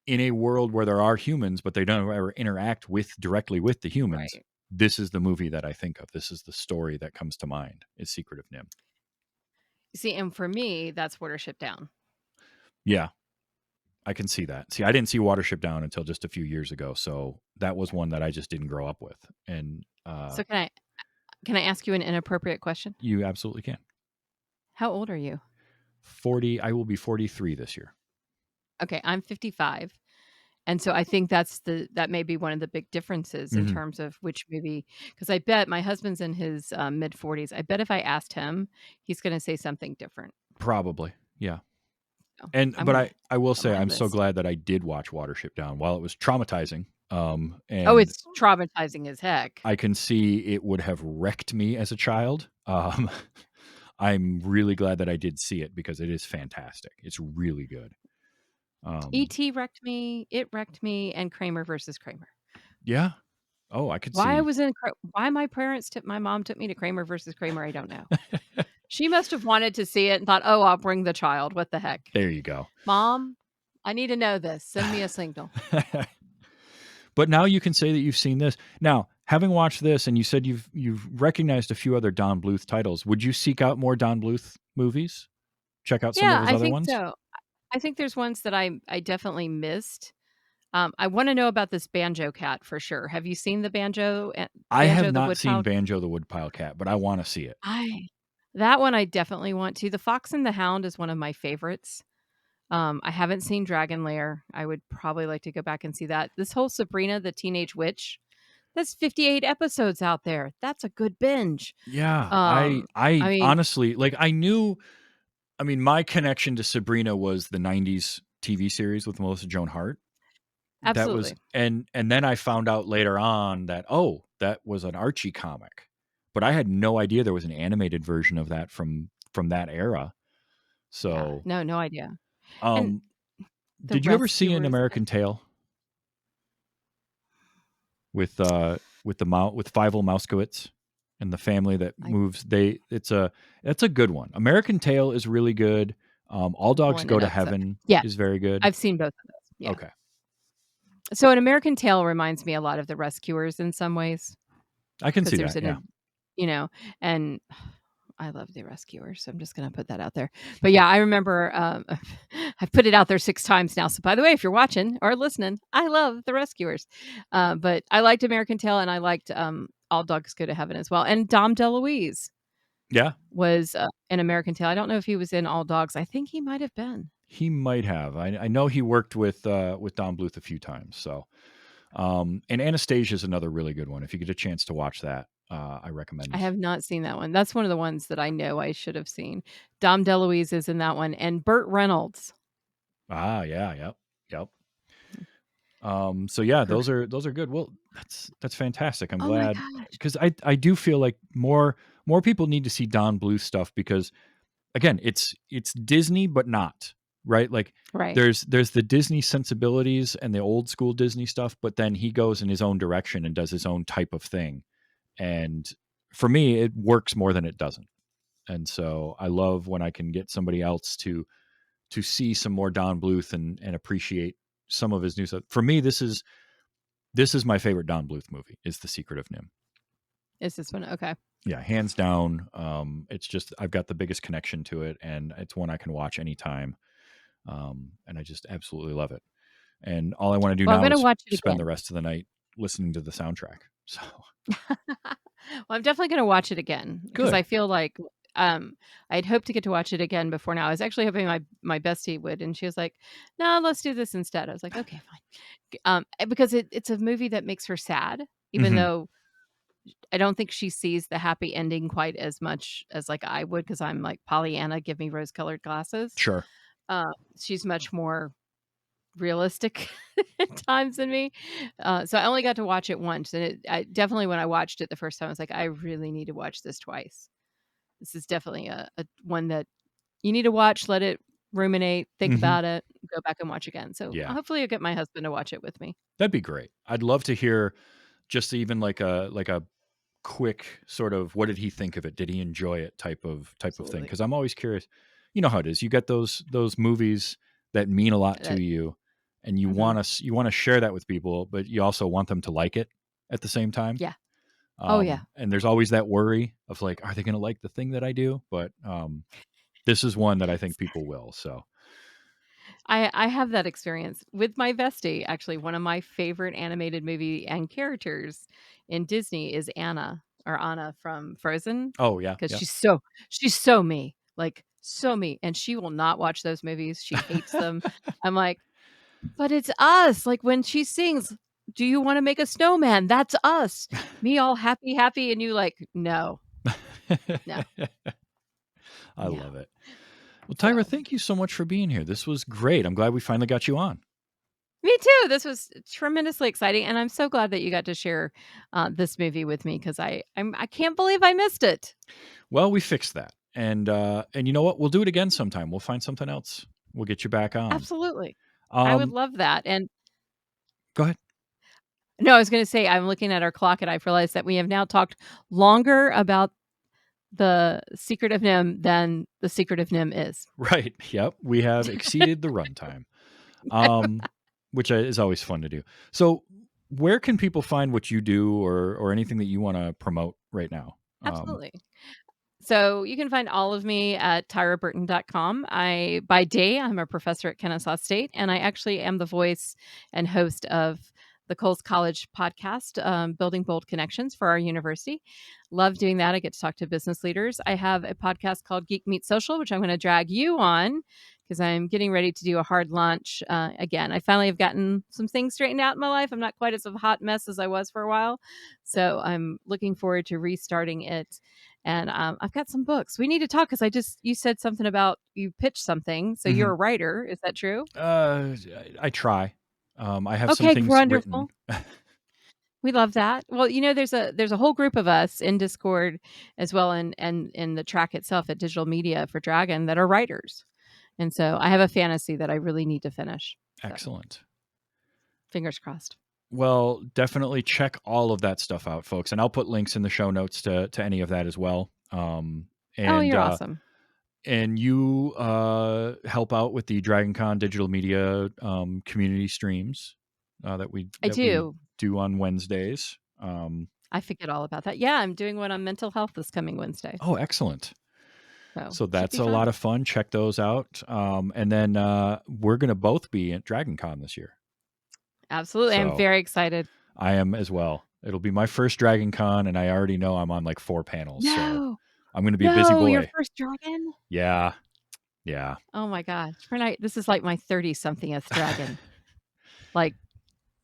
in a world where there are humans, but they don't ever interact directly with the humans, Right. this is the movie that I think of. This is the story that comes to mind, is Secret of Nim. See, and for me, that's Watership Down. Yeah, I can see that. See, I didn't see Watership Down until just a few years ago, so that was one that I just didn't grow up with. And So can I ask you an inappropriate question? you absolutely can. How old are you? 40. I will be 43 this year. Okay, I'm 55. And so I think that may be one of the big differences in Mhm. terms of which movie, because I bet my husband's in his mid 40s. I bet if I asked him, he's going to say something different. Probably, yeah. So But I will on say, my I'm so list. glad that I did watch Watership Down. While it was traumatizing, Oh, and it's traumatizing as heck. I can see it would have wrecked me as a child. I'm really glad that I did see it, because it is fantastic. It's really good. E.T. wrecked me. It wrecked me, and Kramer versus Kramer. Yeah. Oh, I could Why I see. was in why my mom took me to Kramer versus Kramer, I don't know. She must have wanted to see it and thought, "Oh, I'll bring the child. What the heck? There you go. Mom, I need to know this. Send me a signal." But now you can say that you've seen this. Now, having watched this, and you said you've recognized a few other Don Bluth titles, would you seek out more Don Bluth movies? Check out some of Yeah, his I other think ones? so. I think there's ones that I definitely missed. I wanna know about this Banjo Cat for sure. Have you seen the I have Banjo the not seen Woodpile? Banjo the Woodpile Cat, but I want to see it. That one I definitely want to. The Fox and the Hound is one of my favorites. I haven't seen Dragon Lair. I would probably like to go back and see that. This whole Sabrina the Teenage Witch, that's 58 episodes out there. That's a good binge. Yeah, Um, I I mean, honestly, my connection to Sabrina was the 90s TV series with Melissa Joan Hart. That was, absolutely. and then I found out later on that that was an Archie comic. But I had no idea there was an animated version of that from that era. Yeah. So, No idea. And um the did you ever see An Rescuers, American Tale with with Fievel Mouskowitz and the family that I moves? That's a good one. American Tale is really good. All Dogs pulling Go it to up. So, Heaven yeah, is very good. I've seen both of those. Yeah. Okay. So, An American Tale reminds me a lot of The Rescuers in some ways I can because see there's that. Yeah. and I love The Rescuers, so I'm just gonna put that out there. But yeah, I remember, I've put it out there 6 times now, so by the way, if you're watching or listening, I love The Rescuers. But I liked American Tail, and I liked, All Dogs Go to Heaven as well, and Dom DeLuise Yeah. was, in American Tail. I don't know if he was in All Dogs. I think he might have been. He might have. I know he worked with Don Bluth a few times. So, and Anastasia is another really good one. If you get a chance to watch that, I recommend. I have not seen that one. That's one of the ones that I know I should have seen. Dom DeLuise is in that one, and Burt Reynolds. Yeah, yep. So yeah, Per those are good. Well, that's fantastic. I'm Oh my glad, gosh. because I do feel like more people need to see Don Bluth stuff, because again, it's Disney but not, right? Like Right. there's the Disney sensibilities and the old school Disney stuff, but then he goes in his own direction and does his own type of thing. And for me, it works more than it doesn't. And so I love when I can get somebody else to see some more Don Bluth and appreciate some of his new stuff. For me, this is my favorite Don Bluth movie, is The Secret of Nim. Is this one? Okay. Yeah, hands down. It's just, I've got the biggest connection to it, and it's one I can watch anytime. And I just absolutely love it. And all I want to do Well, I'm now going to is watch it spend the again. rest of the night listening to the soundtrack. So Well, I'm definitely going to watch it again because good. I feel like I'd hoped to get to watch it again before now. I was actually hoping my bestie would, and she was like, "No, let's do this instead." I was like, "Okay, fine," because it's a movie that makes her sad, even Mhm. though I don't think she sees the happy ending quite as much as like I would because I'm like Pollyanna, give me rose-colored glasses. Sure. She's much more realistic at times than me. So I only got to watch it once, and I definitely when I watched it the first time, I was like, I really need to watch this twice. This is definitely a one that you need to watch, let it ruminate, think Mhm. about it, go back and watch again. So Yeah. hopefully I'll get my husband to watch it with me. That'd be great. I'd love to hear just even like a quick sort of what did he think of it? Did he enjoy it type of thing? Absolutely. Because I'm always curious. You know how it is. You get those movies that mean a lot to That, you, and you mhm. want to share that with people, but you also want them to like it at the same time. Yeah. Oh yeah. And there's always that worry of like, are they going to like the thing that I do? But this is one that I think people will. So I have that experience with my bestie. Actually, one of my favorite animated movie and characters in Disney is Anna from Frozen oh yeah, because yeah. she's so me, like so me, and she will not watch those movies. She hates them. I'm like, but it's us. Like when she sings, "Do you want to make a snowman?" That's us. Me all happy, happy, and you like, no, no, I no. love it. Well, Tyra, So thank you so much for being here. This was great. I'm glad we finally got you on. me too. This was tremendously exciting, and I'm so glad that you got to share this movie with me because I can't believe I missed it. Well, we fixed that. And you know what? We'll do it again sometime. We'll find something else. We'll get you back on. Absolutely, I would Um, love that. And go ahead. no, I was going to say I'm looking at our clock, and I've realized that we have now talked longer about the Secret of Nim than the Secret of Nim is. Right. Yep. We have exceeded the runtime. Um, which is always fun to do. So, where can people find what you do or anything that you want to promote right now? Absolutely. So you can find all of me at tyraburton.com. By day, I'm a professor at Kennesaw State, and I actually am the voice and host of the Coles College podcast, Building Bold Connections for our university. Love doing that. I get to talk to business leaders. I have a podcast called Geek Meet Social, which I'm going to drag you on because I'm getting ready to do a hard launch again. I finally have gotten some things straightened out in my life. I'm not quite as a hot mess as I was for a while. So I'm looking forward to restarting it. And I've got some books. We need to talk because you said something about you pitched something. So Mhm. you're a writer. Is that true? I try. I have some Okay, things written. wonderful. We love that. Well, there's a whole group of us in Discord as well and in the track itself at Digital Media for Dragon that are writers. And so I have a fantasy that I really need to finish. So Excellent. fingers crossed. Well, definitely check all of that stuff out, folks, and I'll put links in the show notes to any of that as well. Oh, And you're awesome. and you help out with the DragonCon digital media community streams that we I do. do on Wednesdays. I forget all about that. Yeah, I'm doing one on mental health this coming Wednesday. Oh, excellent! So So should that's be a fun. lot of fun. Check those out. And then we're gonna both be at DragonCon this year. Absolutely. I'm So very excited. I am as well. It'll be my first DragonCon, and I already know I'm on like 4 panels. So No. I'm going to be a busy No, your boy. first dragon? Yeah. Yeah. Oh my gosh. This is like my 30-somethingth dragon. Like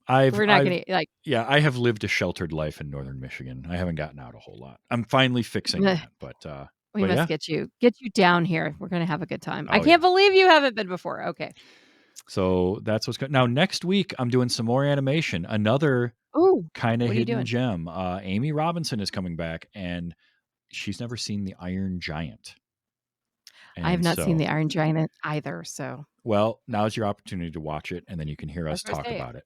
I've we're not gonna like yeah, I have lived a sheltered life in northern Michigan. I haven't gotten out a whole lot. I'm finally fixing that, but we but must yeah. get you down here. We're gonna have a good time. I Oh, can't yeah. believe you haven't been before. Okay. So that's what's going. Now next week I'm doing some more animation. Another Ooh, kind of what are you hidden doing? gem. Amy Robinson is coming back, and she's never seen The Iron Giant. I have And not seen so, the Iron Giant either, so well, now's your opportunity to watch it, and then you can hear I us was gonna talk say about it.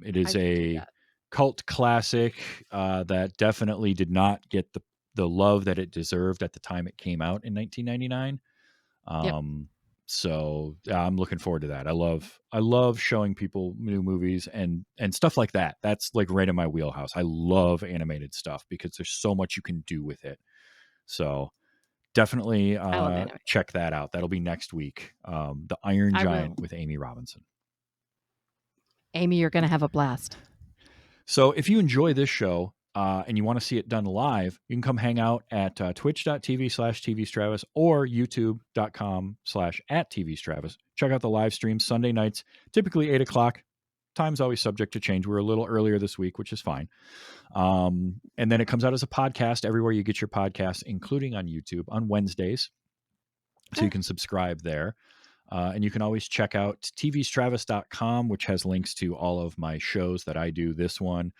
It I is should do a that. cult classic that definitely did not get the love that it deserved at the time it came out in 1999. Yep. So I'm looking forward to that. I love showing people new movies and stuff like that. That's like right in my wheelhouse. I love animated stuff because there's so much you can do with it. So definitely I love anime. check that out. That'll be next week. The Iron I Giant will. with Amy Robinson. Amy, you're going to have a blast. So if you enjoy this show and you want to see it done live, you can come hang out at twitch.tv/tvstravis or youtube.com/@tvstravis. Check out the live stream Sunday nights, typically 8 o'clock. Time's always subject to change. We're a little earlier this week, which is fine. And then it comes out as a podcast everywhere you get your podcasts, including on YouTube on Wednesdays. So you can subscribe there. And you can always check out tvstravis.com, which has links to all of my shows that I do. This one,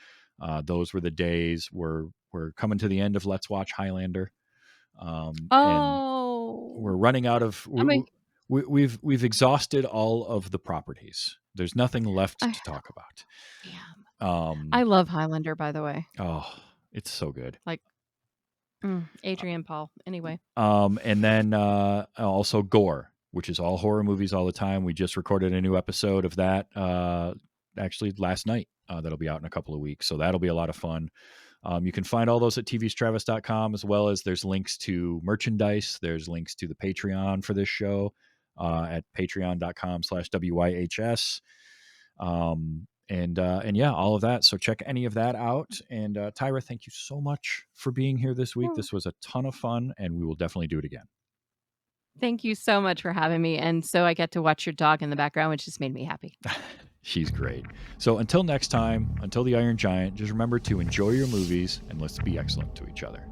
those were the days. We're coming to the end of Let's Watch Highlander. And we're running out of. We've exhausted all of the properties. There's nothing left to talk about. Damn. I love Highlander, by the way. Oh, it's so good. Like Adrian Paul. Anyway. And then also Gore, which is all horror movies all the time. We just recorded a new episode of that actually last night. That'll be out in a couple of weeks. So that'll be a lot of fun. You can find all those at tvstravis.com, as well as there's links to merchandise. There's links to the Patreon for this show at patreon.com/WYHS. And yeah, all of that. So check any of that out. And Tyra, thank you so much for being here this week. This was a ton of fun, and we will definitely do it again. Thank you so much for having me. And so I get to watch your dog in the background, which just made me happy. She's great. So until next time, until the Iron Giant, just remember to enjoy your movies and let's be excellent to each other.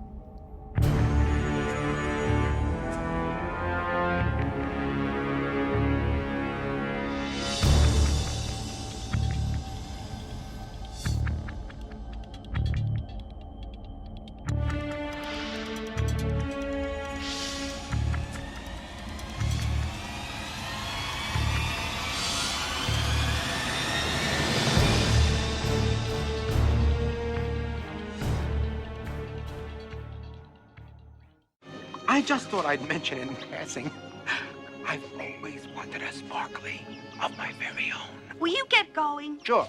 I just thought I'd mention in passing. I've always wanted a sparkly of my very own. Will you get going? Sure.